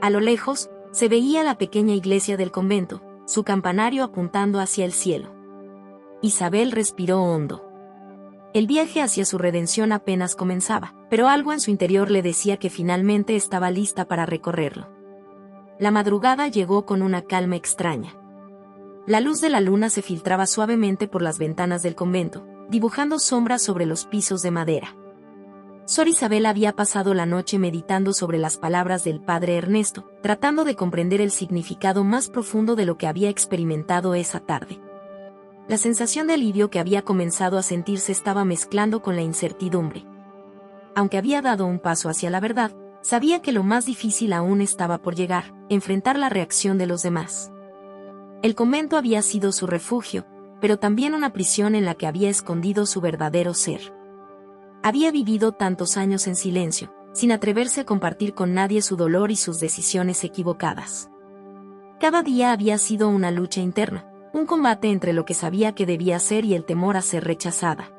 A lo lejos, se veía la pequeña iglesia del convento, su campanario apuntando hacia el cielo. Isabel respiró hondo. El viaje hacia su redención apenas comenzaba, pero algo en su interior le decía que finalmente estaba lista para recorrerlo. La madrugada llegó con una calma extraña. La luz de la luna se filtraba suavemente por las ventanas del convento, dibujando sombras sobre los pisos de madera. Sor Isabel había pasado la noche meditando sobre las palabras del padre Ernesto, tratando de comprender el significado más profundo de lo que había experimentado esa tarde. La sensación de alivio que había comenzado a sentirse estaba mezclando con la incertidumbre. Aunque había dado un paso hacia la verdad, sabía que lo más difícil aún estaba por llegar, enfrentar la reacción de los demás. El convento había sido su refugio, pero también una prisión en la que había escondido su verdadero ser. Había vivido tantos años en silencio, sin atreverse a compartir con nadie su dolor y sus decisiones equivocadas. Cada día había sido una lucha interna, un combate entre lo que sabía que debía hacer y el temor a ser rechazada.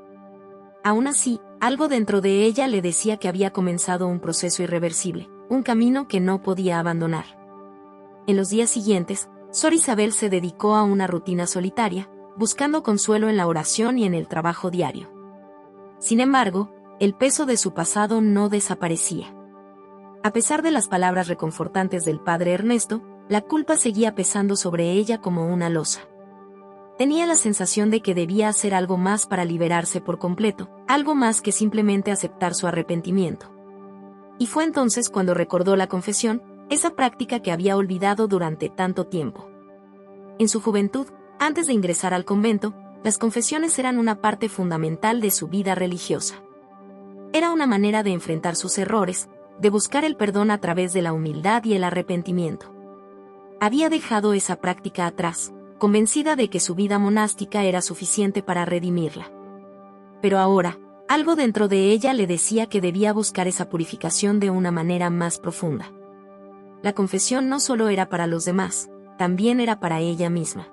Aún así, algo dentro de ella le decía que había comenzado un proceso irreversible, un camino que no podía abandonar. En los días siguientes, Sor Isabel se dedicó a una rutina solitaria, buscando consuelo en la oración y en el trabajo diario. Sin embargo, el peso de su pasado no desaparecía. A pesar de las palabras reconfortantes del padre Ernesto, la culpa seguía pesando sobre ella como una losa. Tenía la sensación de que debía hacer algo más para liberarse por completo, algo más que simplemente aceptar su arrepentimiento. Y fue entonces cuando recordó la confesión, esa práctica que había olvidado durante tanto tiempo. En su juventud, antes de ingresar al convento, las confesiones eran una parte fundamental de su vida religiosa. Era una manera de enfrentar sus errores, de buscar el perdón a través de la humildad y el arrepentimiento. Había dejado esa práctica atrás, convencida de que su vida monástica era suficiente para redimirla. Pero ahora, algo dentro de ella le decía que debía buscar esa purificación de una manera más profunda. La confesión no solo era para los demás, también era para ella misma.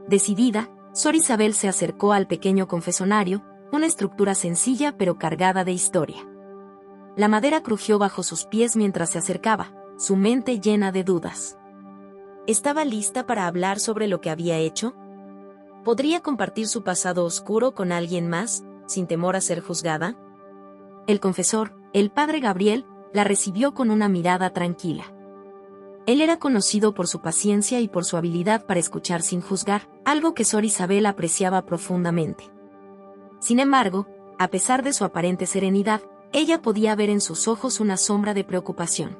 Decidida, Sor Isabel se acercó al pequeño confesonario, una estructura sencilla pero cargada de historia. La madera crujió bajo sus pies mientras se acercaba, su mente llena de dudas. ¿Estaba lista para hablar sobre lo que había hecho? ¿Podría compartir su pasado oscuro con alguien más, sin temor a ser juzgada? El confesor, el padre Gabriel, la recibió con una mirada tranquila. Él era conocido por su paciencia y por su habilidad para escuchar sin juzgar, algo que Sor Isabel apreciaba profundamente. Sin embargo, a pesar de su aparente serenidad, ella podía ver en sus ojos una sombra de preocupación.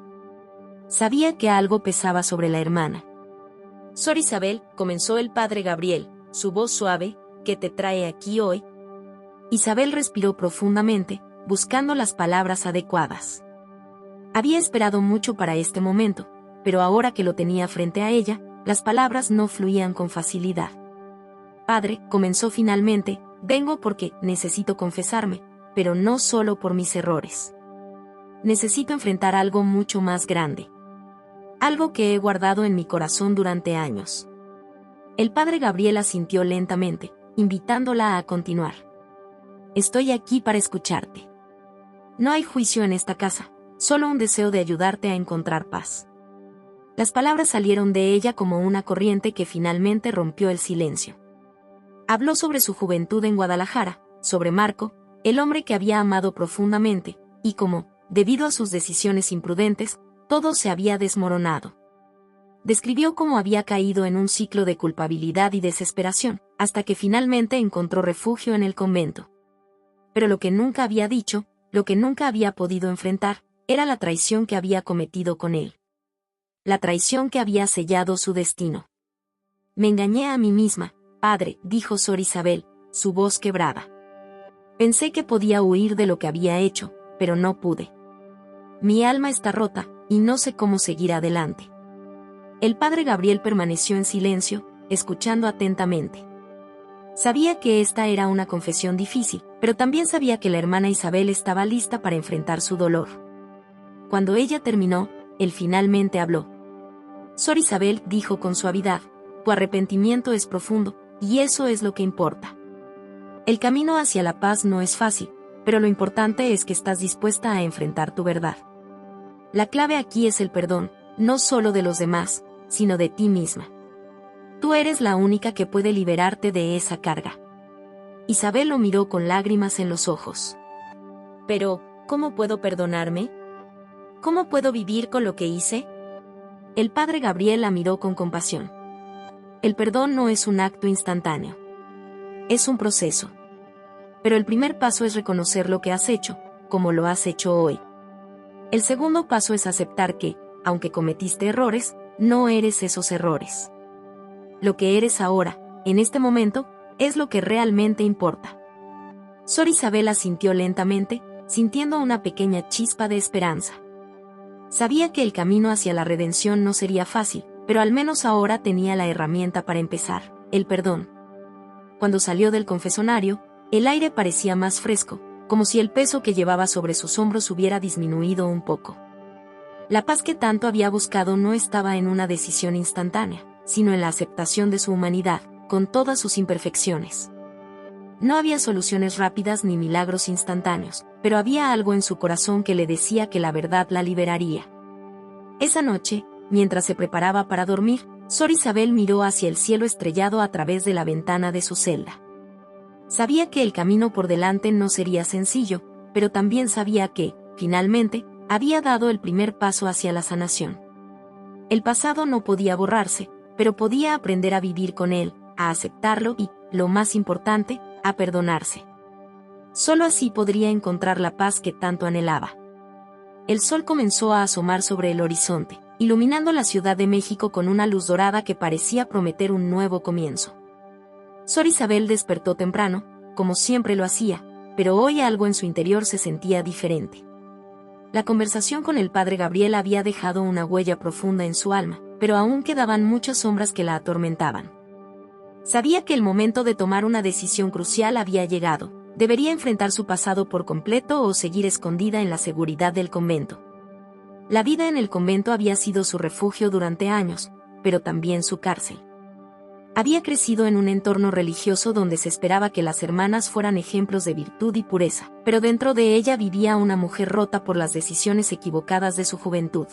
Sabía que algo pesaba sobre la hermana. Sor Isabel, comenzó el padre Gabriel, su voz suave, ¿qué te trae aquí hoy? Isabel respiró profundamente, buscando las palabras adecuadas. Había esperado mucho para este momento, pero ahora que lo tenía frente a ella, las palabras no fluían con facilidad. Padre, comenzó finalmente, vengo porque necesito confesarme, pero no solo por mis errores. Necesito enfrentar algo mucho más grande. Algo que he guardado en mi corazón durante años. El padre Gabriel asintió lentamente, invitándola a continuar. Estoy aquí para escucharte. No hay juicio en esta casa, solo un deseo de ayudarte a encontrar paz. Las palabras salieron de ella como una corriente que finalmente rompió el silencio. Habló sobre su juventud en Guadalajara, sobre Marco, el hombre que había amado profundamente, y cómo, debido a sus decisiones imprudentes, todo se había desmoronado. Describió cómo había caído en un ciclo de culpabilidad y desesperación, hasta que finalmente encontró refugio en el convento. Pero lo que nunca había dicho, lo que nunca había podido enfrentar, era la traición que había cometido con él. La traición que había sellado su destino. Me engañé a mí misma, padre, dijo Sor Isabel, su voz quebrada. Pensé que podía huir de lo que había hecho, pero no pude. Mi alma está rota, y no sé cómo seguir adelante. El padre Gabriel permaneció en silencio, escuchando atentamente. Sabía que esta era una confesión difícil, pero también sabía que la hermana Isabel estaba lista para enfrentar su dolor. Cuando ella terminó, él finalmente habló. Sor Isabel, dijo con suavidad, tu arrepentimiento es profundo, y eso es lo que importa. El camino hacia la paz no es fácil, pero lo importante es que estás dispuesta a enfrentar tu verdad. La clave aquí es el perdón, no solo de los demás, sino de ti misma. Tú eres la única que puede liberarte de esa carga. Isabel lo miró con lágrimas en los ojos. Pero, ¿cómo puedo perdonarme? ¿Cómo puedo vivir con lo que hice? El padre Gabriel la miró con compasión. El perdón no es un acto instantáneo. Es un proceso. Pero el primer paso es reconocer lo que has hecho, como lo has hecho hoy. El segundo paso es aceptar que, aunque cometiste errores, no eres esos errores. Lo que eres ahora, en este momento, es lo que realmente importa. Sor Isabel asintió lentamente, sintiendo una pequeña chispa de esperanza. Sabía que el camino hacia la redención no sería fácil, pero al menos ahora tenía la herramienta para empezar, el perdón. Cuando salió del confesonario, el aire parecía más fresco, como si el peso que llevaba sobre sus hombros hubiera disminuido un poco. La paz que tanto había buscado no estaba en una decisión instantánea, sino en la aceptación de su humanidad, con todas sus imperfecciones. No había soluciones rápidas ni milagros instantáneos, pero había algo en su corazón que le decía que la verdad la liberaría. Esa noche, mientras se preparaba para dormir, Sor Isabel miró hacia el cielo estrellado a través de la ventana de su celda. Sabía que el camino por delante no sería sencillo, pero también sabía que, finalmente, había dado el primer paso hacia la sanación. El pasado no podía borrarse, pero podía aprender a vivir con él, a aceptarlo y, lo más importante, a perdonarse. Solo así podría encontrar la paz que tanto anhelaba. El sol comenzó a asomar sobre el horizonte, iluminando la Ciudad de México con una luz dorada que parecía prometer un nuevo comienzo. Sor Isabel despertó temprano, como siempre lo hacía, pero hoy algo en su interior se sentía diferente. La conversación con el padre Gabriel había dejado una huella profunda en su alma, pero aún quedaban muchas sombras que la atormentaban. Sabía que el momento de tomar una decisión crucial había llegado. Debería enfrentar su pasado por completo o seguir escondida en la seguridad del convento. La vida en el convento había sido su refugio durante años, pero también su cárcel. Había crecido en un entorno religioso donde se esperaba que las hermanas fueran ejemplos de virtud y pureza, pero dentro de ella vivía una mujer rota por las decisiones equivocadas de su juventud.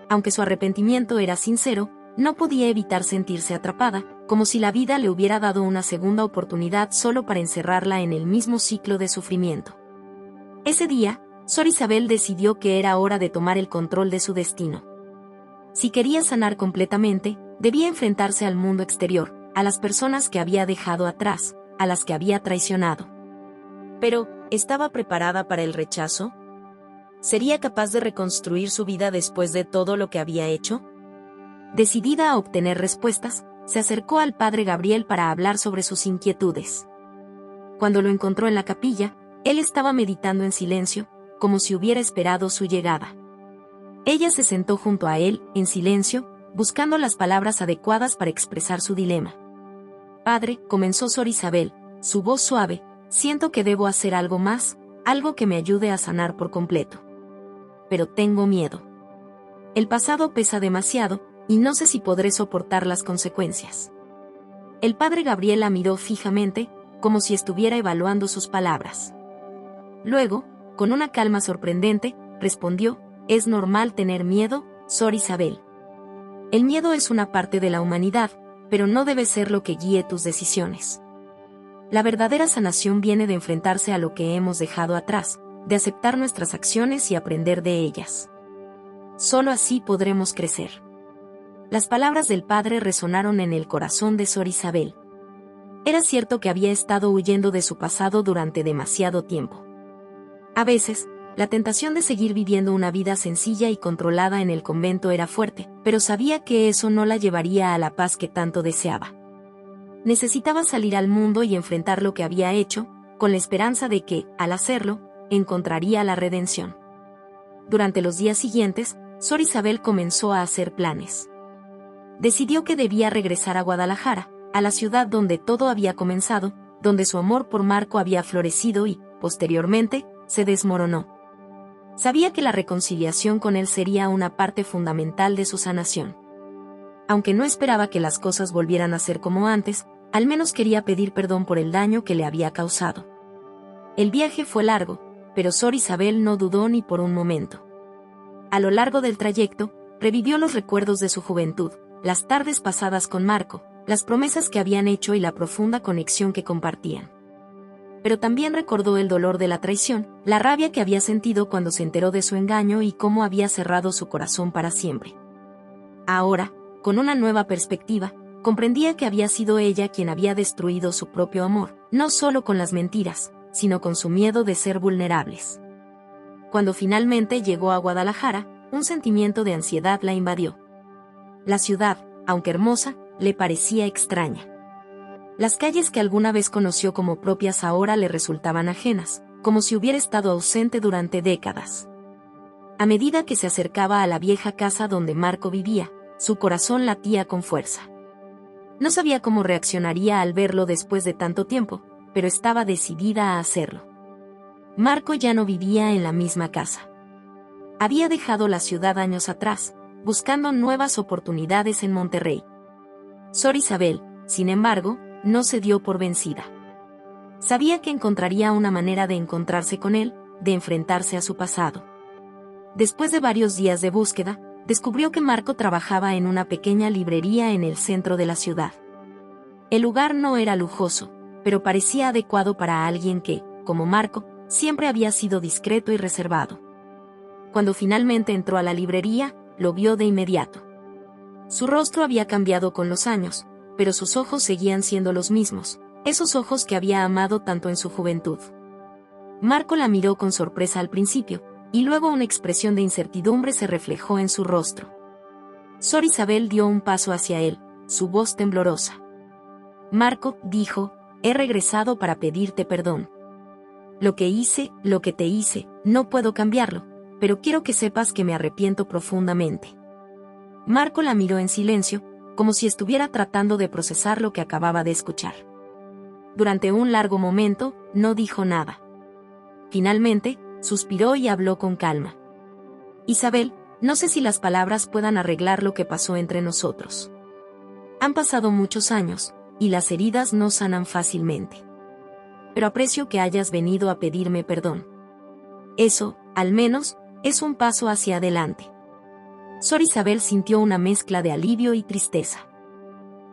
Aunque su arrepentimiento era sincero, no podía evitar sentirse atrapada, como si la vida le hubiera dado una segunda oportunidad solo para encerrarla en el mismo ciclo de sufrimiento. Ese día, Sor Isabel decidió que era hora de tomar el control de su destino. Si quería sanar completamente, debía enfrentarse al mundo exterior, a las personas que había dejado atrás, a las que había traicionado. Pero, ¿estaba preparada para el rechazo? ¿Sería capaz de reconstruir su vida después de todo lo que había hecho? Decidida a obtener respuestas, se acercó al padre Gabriel para hablar sobre sus inquietudes. Cuando lo encontró en la capilla, él estaba meditando en silencio, como si hubiera esperado su llegada. Ella se sentó junto a él, en silencio, buscando las palabras adecuadas para expresar su dilema. Padre, comenzó Sor Isabel, su voz suave, siento que debo hacer algo más, algo que me ayude a sanar por completo. Pero tengo miedo. El pasado pesa demasiado, y no sé si podré soportar las consecuencias. El padre Gabriel la miró fijamente, como si estuviera evaluando sus palabras. Luego, con una calma sorprendente, respondió, es normal tener miedo, Sor Isabel. El miedo es una parte de la humanidad, pero no debe ser lo que guíe tus decisiones. La verdadera sanación viene de enfrentarse a lo que hemos dejado atrás, de aceptar nuestras acciones y aprender de ellas. Solo así podremos crecer. Las palabras del padre resonaron en el corazón de Sor Isabel. Era cierto que había estado huyendo de su pasado durante demasiado tiempo. A veces, la tentación de seguir viviendo una vida sencilla y controlada en el convento era fuerte, pero sabía que eso no la llevaría a la paz que tanto deseaba. Necesitaba salir al mundo y enfrentar lo que había hecho, con la esperanza de que, al hacerlo, encontraría la redención. Durante los días siguientes, Sor Isabel comenzó a hacer planes. Decidió que debía regresar a Guadalajara, a la ciudad donde todo había comenzado, donde su amor por Marco había florecido y, posteriormente, se desmoronó. Sabía que la reconciliación con él sería una parte fundamental de su sanación. Aunque no esperaba que las cosas volvieran a ser como antes, al menos quería pedir perdón por el daño que le había causado. El viaje fue largo, pero Sor Isabel no dudó ni por un momento. A lo largo del trayecto, revivió los recuerdos de su juventud, las tardes pasadas con Marco, las promesas que habían hecho y la profunda conexión que compartían. Pero también recordó el dolor de la traición, la rabia que había sentido cuando se enteró de su engaño y cómo había cerrado su corazón para siempre. Ahora, con una nueva perspectiva, comprendía que había sido ella quien había destruido su propio amor, no solo con las mentiras, sino con su miedo de ser vulnerables. Cuando finalmente llegó a Guadalajara, un sentimiento de ansiedad la invadió. La ciudad, aunque hermosa, le parecía extraña. Las calles que alguna vez conoció como propias ahora le resultaban ajenas, como si hubiera estado ausente durante décadas. A medida que se acercaba a la vieja casa donde Marco vivía, su corazón latía con fuerza. No sabía cómo reaccionaría al verlo después de tanto tiempo, pero estaba decidida a hacerlo. Marco ya no vivía en la misma casa. Había dejado la ciudad años atrás, buscando nuevas oportunidades en Monterrey. Sor Isabel, sin embargo, no se dio por vencida. Sabía que encontraría una manera de encontrarse con él, de enfrentarse a su pasado. Después de varios días de búsqueda, descubrió que Marco trabajaba en una pequeña librería en el centro de la ciudad. El lugar no era lujoso, pero parecía adecuado para alguien que, como Marco, siempre había sido discreto y reservado. Cuando finalmente entró a la librería, lo vio de inmediato. Su rostro había cambiado con los años, pero sus ojos seguían siendo los mismos, esos ojos que había amado tanto en su juventud. Marco la miró con sorpresa al principio, y luego una expresión de incertidumbre se reflejó en su rostro. Sor Isabel dio un paso hacia él, su voz temblorosa. Marco, dijo, he regresado para pedirte perdón. Lo que te hice, no puedo cambiarlo, pero quiero que sepas que me arrepiento profundamente. Marco la miró en silencio, como si estuviera tratando de procesar lo que acababa de escuchar. Durante un largo momento, no dijo nada. Finalmente, suspiró y habló con calma. Isabel, no sé si las palabras puedan arreglar lo que pasó entre nosotros. Han pasado muchos años, y las heridas no sanan fácilmente. Pero aprecio que hayas venido a pedirme perdón. Eso, al menos, es un paso hacia adelante. Sor Isabel sintió una mezcla de alivio y tristeza.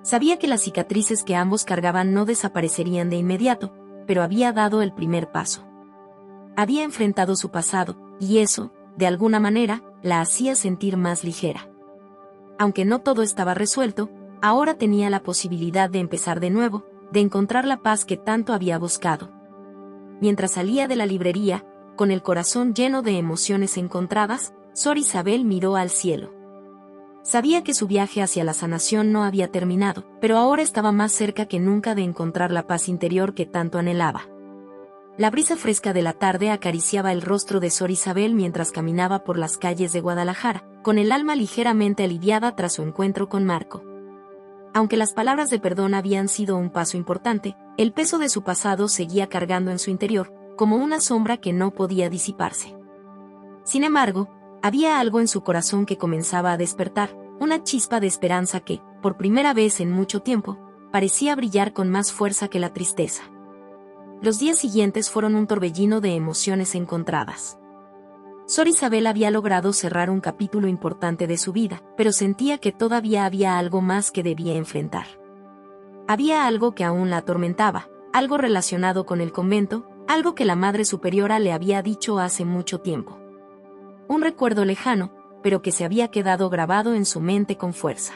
Sabía que las cicatrices que ambos cargaban no desaparecerían de inmediato, pero había dado el primer paso. Había enfrentado su pasado, y eso, de alguna manera, la hacía sentir más ligera. Aunque no todo estaba resuelto, ahora tenía la posibilidad de empezar de nuevo, de encontrar la paz que tanto había buscado. Mientras salía de la librería, con el corazón lleno de emociones encontradas, Sor Isabel miró al cielo. Sabía que su viaje hacia la sanación no había terminado, pero ahora estaba más cerca que nunca de encontrar la paz interior que tanto anhelaba. La brisa fresca de la tarde acariciaba el rostro de Sor Isabel mientras caminaba por las calles de Guadalajara, con el alma ligeramente aliviada tras su encuentro con Marco. Aunque las palabras de perdón habían sido un paso importante, el peso de su pasado seguía cargando en su interior, como una sombra que no podía disiparse. Sin embargo, había algo en su corazón que comenzaba a despertar, una chispa de esperanza que, por primera vez en mucho tiempo, parecía brillar con más fuerza que la tristeza. Los días siguientes fueron un torbellino de emociones encontradas. Sor Isabel había logrado cerrar un capítulo importante de su vida, pero sentía que todavía había algo más que debía enfrentar. Había algo que aún la atormentaba, algo relacionado con el convento, algo que la Madre Superiora le había dicho hace mucho tiempo. Un recuerdo lejano, pero que se había quedado grabado en su mente con fuerza.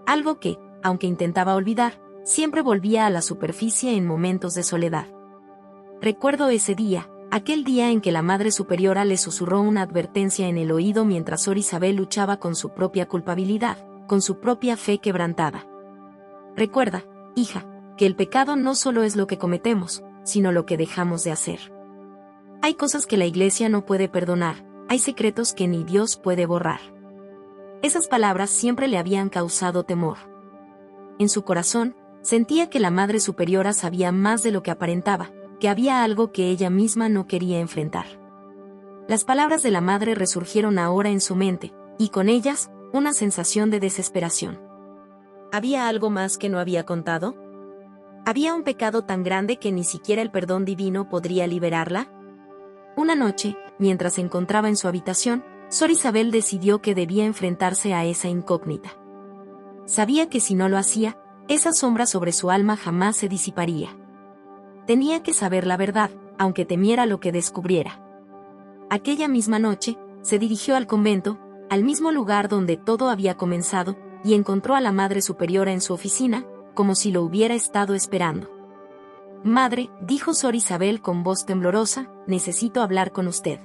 Algo que, aunque intentaba olvidar, siempre volvía a la superficie en momentos de soledad. Recuerdo ese día, aquel día en que la Madre Superiora le susurró una advertencia en el oído mientras Sor Isabel luchaba con su propia culpabilidad, con su propia fe quebrantada. Recuerda, hija, que el pecado no solo es lo que cometemos, sino lo que dejamos de hacer. Hay cosas que la Iglesia no puede perdonar, hay secretos que ni Dios puede borrar. Esas palabras siempre le habían causado temor. En su corazón, sentía que la Madre Superiora sabía más de lo que aparentaba, que había algo que ella misma no quería enfrentar. Las palabras de la Madre resurgieron ahora en su mente, y con ellas, una sensación de desesperación. ¿Había algo más que no había contado? ¿Había un pecado tan grande que ni siquiera el perdón divino podría liberarla? Una noche, mientras se encontraba en su habitación, Sor Isabel decidió que debía enfrentarse a esa incógnita. Sabía que si no lo hacía, esa sombra sobre su alma jamás se disiparía. Tenía que saber la verdad, aunque temiera lo que descubriera. Aquella misma noche, se dirigió al convento, al mismo lugar donde todo había comenzado, y encontró a la Madre Superiora en su oficina, como si lo hubiera estado esperando. «Madre», dijo Sor Isabel con voz temblorosa, «necesito hablar con usted.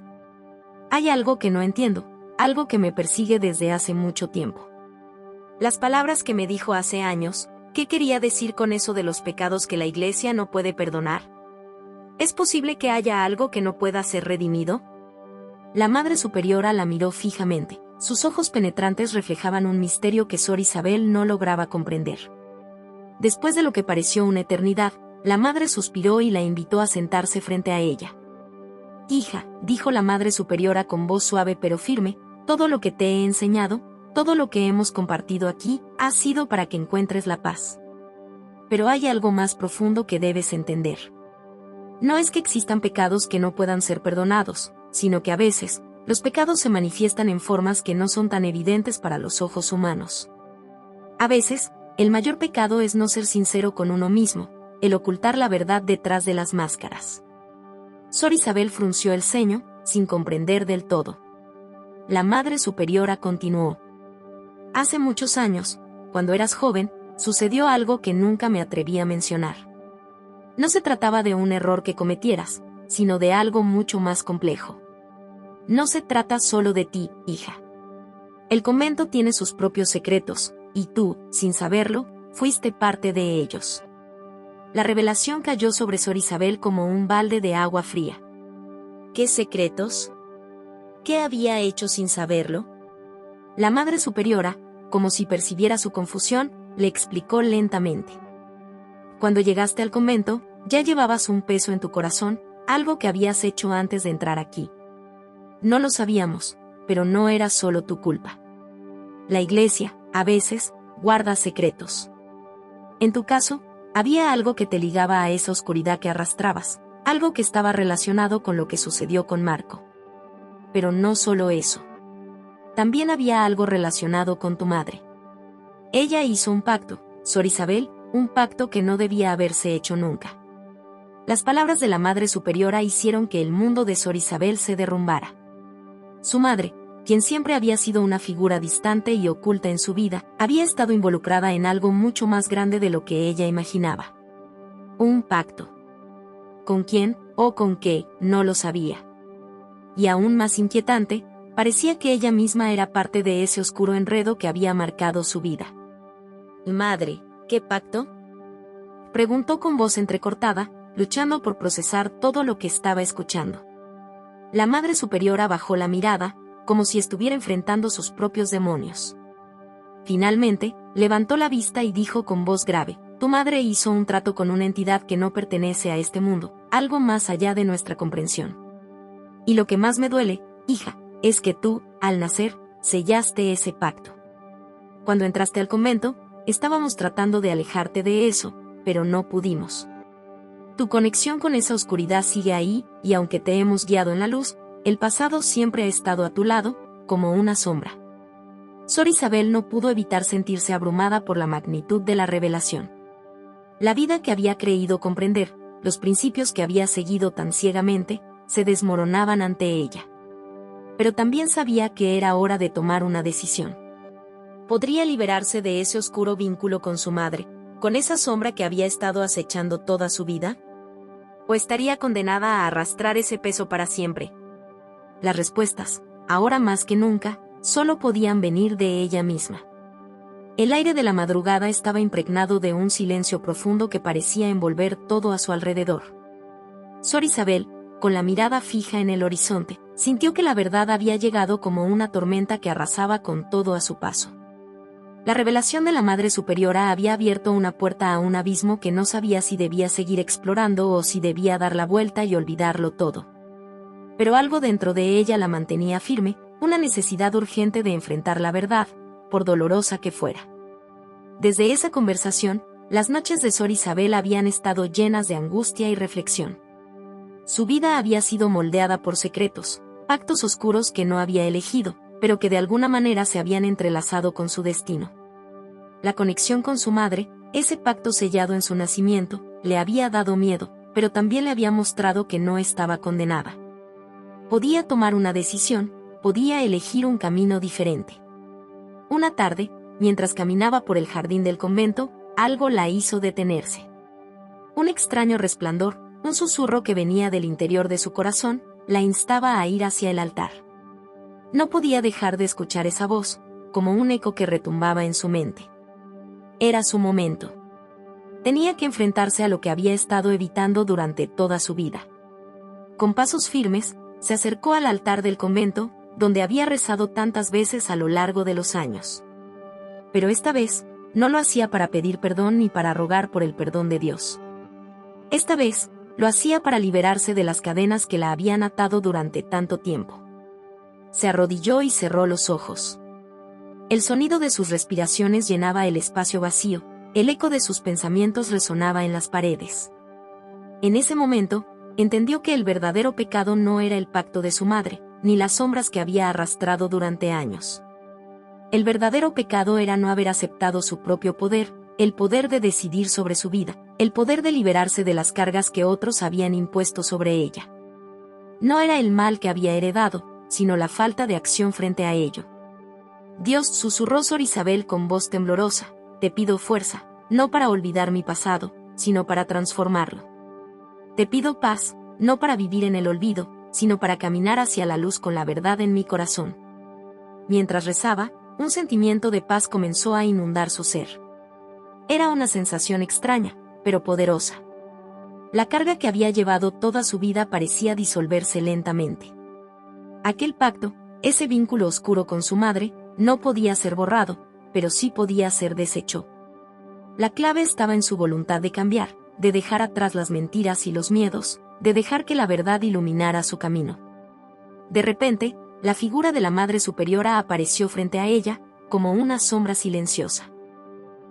Hay algo que no entiendo, algo que me persigue desde hace mucho tiempo». Las palabras que me dijo hace años, ¿qué quería decir con eso de los pecados que la Iglesia no puede perdonar? ¿Es posible que haya algo que no pueda ser redimido? La Madre Superiora la miró fijamente. Sus ojos penetrantes reflejaban un misterio que Sor Isabel no lograba comprender. Después de lo que pareció una eternidad, la Madre suspiró y la invitó a sentarse frente a ella. «Hija», dijo la Madre Superiora con voz suave pero firme, «todo lo que te he enseñado, todo lo que hemos compartido aquí, ha sido para que encuentres la paz. Pero hay algo más profundo que debes entender. No es que existan pecados que no puedan ser perdonados, sino que a veces, los pecados se manifiestan en formas que no son tan evidentes para los ojos humanos. A veces, el mayor pecado es no ser sincero con uno mismo, el ocultar la verdad detrás de las máscaras». Sor Isabel frunció el ceño, sin comprender del todo. La Madre Superiora continuó. «Hace muchos años, cuando eras joven, sucedió algo que nunca me atreví a mencionar. No se trataba de un error que cometieras, sino de algo mucho más complejo. No se trata solo de ti, hija. El convento tiene sus propios secretos, y tú, sin saberlo, fuiste parte de ellos». La revelación cayó sobre Sor Isabel como un balde de agua fría. ¿Qué secretos? ¿Qué había hecho sin saberlo? La Madre Superiora, como si percibiera su confusión, le explicó lentamente. Cuando llegaste al convento, ya llevabas un peso en tu corazón, algo que habías hecho antes de entrar aquí. No lo sabíamos, pero no era solo tu culpa. La Iglesia, a veces, guarda secretos. En tu caso, había algo que te ligaba a esa oscuridad que arrastrabas, algo que estaba relacionado con lo que sucedió con Marco. Pero no solo eso. También había algo relacionado con tu madre. Ella hizo un pacto, Sor Isabel, un pacto que no debía haberse hecho nunca. Las palabras de la Madre Superiora hicieron que el mundo de Sor Isabel se derrumbara. Su madre, quien siempre había sido una figura distante y oculta en su vida, había estado involucrada en algo mucho más grande de lo que ella imaginaba. Un pacto. ¿Con quién, o con qué, no lo sabía? Y aún más inquietante, parecía que ella misma era parte de ese oscuro enredo que había marcado su vida. «Madre, ¿qué pacto?», preguntó con voz entrecortada, luchando por procesar todo lo que estaba escuchando. La Madre Superiora bajó la mirada, como si estuviera enfrentando sus propios demonios. Finalmente, levantó la vista y dijo con voz grave: «Tu madre hizo un trato con una entidad que no pertenece a este mundo, algo más allá de nuestra comprensión. Y lo que más me duele, hija, es que tú, al nacer, sellaste ese pacto. Cuando entraste al convento, estábamos tratando de alejarte de eso, pero no pudimos. Tu conexión con esa oscuridad sigue ahí, y aunque te hemos guiado en la luz, El pasado siempre ha estado a tu lado, como una sombra. Sor Isabel no pudo evitar sentirse abrumada por la magnitud de la revelación. La vida que había creído comprender, los principios que había seguido tan ciegamente, se desmoronaban ante ella. Pero también sabía que era hora de tomar una decisión. ¿Podría liberarse de ese oscuro vínculo con su madre, con esa sombra que había estado acechando toda su vida? ¿O estaría condenada a arrastrar ese peso para siempre? Las respuestas, ahora más que nunca, solo podían venir de ella misma. El aire de la madrugada estaba impregnado de un silencio profundo que parecía envolver todo a su alrededor. Sor Isabel, con la mirada fija en el horizonte, sintió que la verdad había llegado como una tormenta que arrasaba con todo a su paso. La revelación de la Madre Superiora había abierto una puerta a un abismo que no sabía si debía seguir explorando o si debía dar la vuelta y olvidarlo todo. Pero algo dentro de ella la mantenía firme, una necesidad urgente de enfrentar la verdad, por dolorosa que fuera. Desde esa conversación, las noches de Sor Isabel habían estado llenas de angustia y reflexión. Su vida había sido moldeada por secretos, pactos oscuros que no había elegido, pero que de alguna manera se habían entrelazado con su destino. La conexión con su madre, ese pacto sellado en su nacimiento, le había dado miedo, pero también le había mostrado que no estaba condenada. Podía tomar una decisión, podía elegir un camino diferente. Una tarde, mientras caminaba por el jardín del convento, algo la hizo detenerse. Un extraño resplandor, un susurro que venía del interior de su corazón, la instaba a ir hacia el altar. No podía dejar de escuchar esa voz, como un eco que retumbaba en su mente. Era su momento. Tenía que enfrentarse a lo que había estado evitando durante toda su vida. Con pasos firmes, se acercó al altar del convento, donde había rezado tantas veces a lo largo de los años. Pero esta vez, no lo hacía para pedir perdón ni para rogar por el perdón de Dios. Esta vez, lo hacía para liberarse de las cadenas que la habían atado durante tanto tiempo. Se arrodilló y cerró los ojos. El sonido de sus respiraciones llenaba el espacio vacío, el eco de sus pensamientos resonaba en las paredes. En ese momento, entendió que el verdadero pecado no era el pacto de su madre, ni las sombras que había arrastrado durante años. El verdadero pecado era no haber aceptado su propio poder, el poder de decidir sobre su vida, el poder de liberarse de las cargas que otros habían impuesto sobre ella. No era el mal que había heredado, sino la falta de acción frente a ello. Dios, susurró Sor Isabel con voz temblorosa, te pido fuerza, no para olvidar mi pasado, sino para transformarlo. Te pido paz, no para vivir en el olvido, sino para caminar hacia la luz con la verdad en mi corazón. Mientras rezaba, un sentimiento de paz comenzó a inundar su ser. Era una sensación extraña, pero poderosa. La carga que había llevado toda su vida parecía disolverse lentamente. Aquel pacto, ese vínculo oscuro con su madre, no podía ser borrado, pero sí podía ser deshecho. La clave estaba en su voluntad de cambiar, de dejar atrás las mentiras y los miedos, de dejar que la verdad iluminara su camino. De repente, la figura de la Madre Superiora apareció frente a ella, como una sombra silenciosa.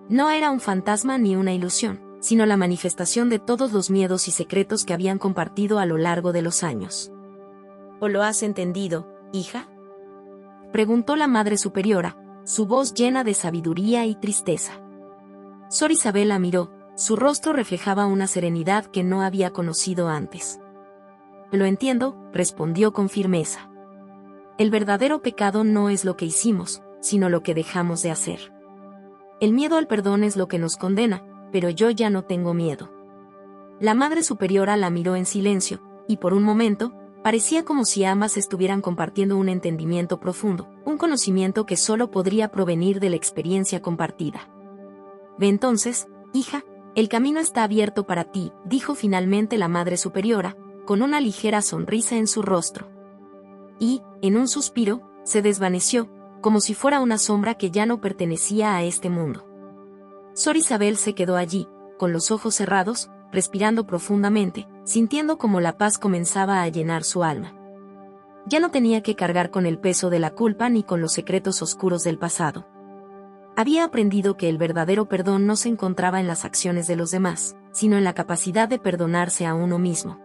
No era un fantasma ni una ilusión, sino la manifestación de todos los miedos y secretos que habían compartido a lo largo de los años. ¿O lo has entendido, hija?, preguntó la Madre Superiora, su voz llena de sabiduría y tristeza. Sor Isabel la miró, su rostro reflejaba una serenidad que no había conocido antes. Lo entiendo, respondió con firmeza. El verdadero pecado no es lo que hicimos, sino lo que dejamos de hacer. El miedo al perdón es lo que nos condena, pero yo ya no tengo miedo. La Madre Superiora la miró en silencio, y por un momento, parecía como si ambas estuvieran compartiendo un entendimiento profundo, un conocimiento que solo podría provenir de la experiencia compartida. Ve entonces, hija, el camino está abierto para ti, dijo finalmente la Madre Superiora, con una ligera sonrisa en su rostro. Y, en un suspiro, se desvaneció, como si fuera una sombra que ya no pertenecía a este mundo. Sor Isabel se quedó allí, con los ojos cerrados, respirando profundamente, sintiendo como la paz comenzaba a llenar su alma. Ya no tenía que cargar con el peso de la culpa ni con los secretos oscuros del pasado. Había aprendido que el verdadero perdón no se encontraba en las acciones de los demás, sino en la capacidad de perdonarse a uno mismo.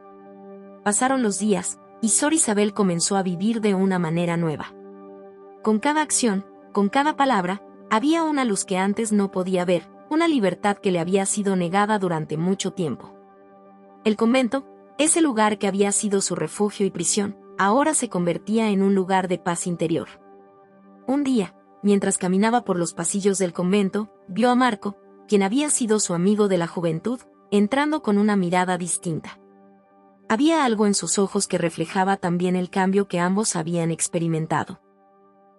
Pasaron los días, y Sor Isabel comenzó a vivir de una manera nueva. Con cada acción, con cada palabra, había una luz que antes no podía ver, una libertad que le había sido negada durante mucho tiempo. El convento, ese lugar que había sido su refugio y prisión, ahora se convertía en un lugar de paz interior. Un día, mientras caminaba por los pasillos del convento, vio a Marco, quien había sido su amigo de la juventud, entrando con una mirada distinta. Había algo en sus ojos que reflejaba también el cambio que ambos habían experimentado.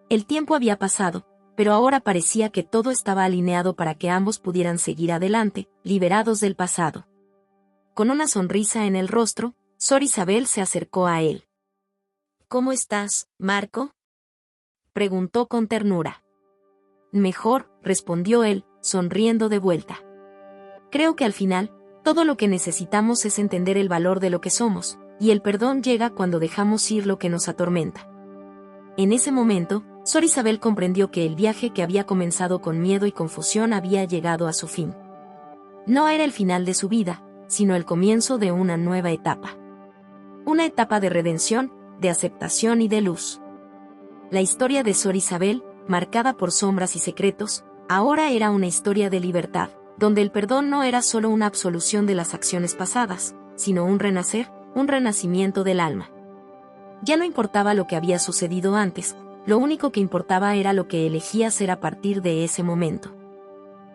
El tiempo había pasado, pero ahora parecía que todo estaba alineado para que ambos pudieran seguir adelante, liberados del pasado. Con una sonrisa en el rostro, Sor Isabel se acercó a él. «¿Cómo estás, Marco?», preguntó con ternura. «Mejor», respondió él, sonriendo de vuelta. «Creo que al final, todo lo que necesitamos es entender el valor de lo que somos, y el perdón llega cuando dejamos ir lo que nos atormenta». En ese momento, Sor Isabel comprendió que el viaje que había comenzado con miedo y confusión había llegado a su fin. No era el final de su vida, sino el comienzo de una nueva etapa. Una etapa de redención, de aceptación y de luz. La historia de Sor Isabel, marcada por sombras y secretos, ahora era una historia de libertad, donde el perdón no era solo una absolución de las acciones pasadas, sino un renacer, un renacimiento del alma. Ya no importaba lo que había sucedido antes, lo único que importaba era lo que elegía hacer a partir de ese momento.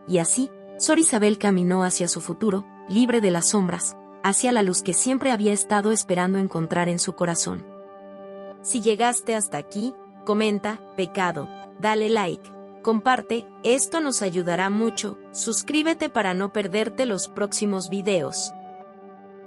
Y así, Sor Isabel caminó hacia su futuro, libre de las sombras, hacia la luz que siempre había estado esperando encontrar en su corazón. Si llegaste hasta aquí, comenta, pecado, dale like, comparte, esto nos ayudará mucho, suscríbete para no perderte los próximos videos.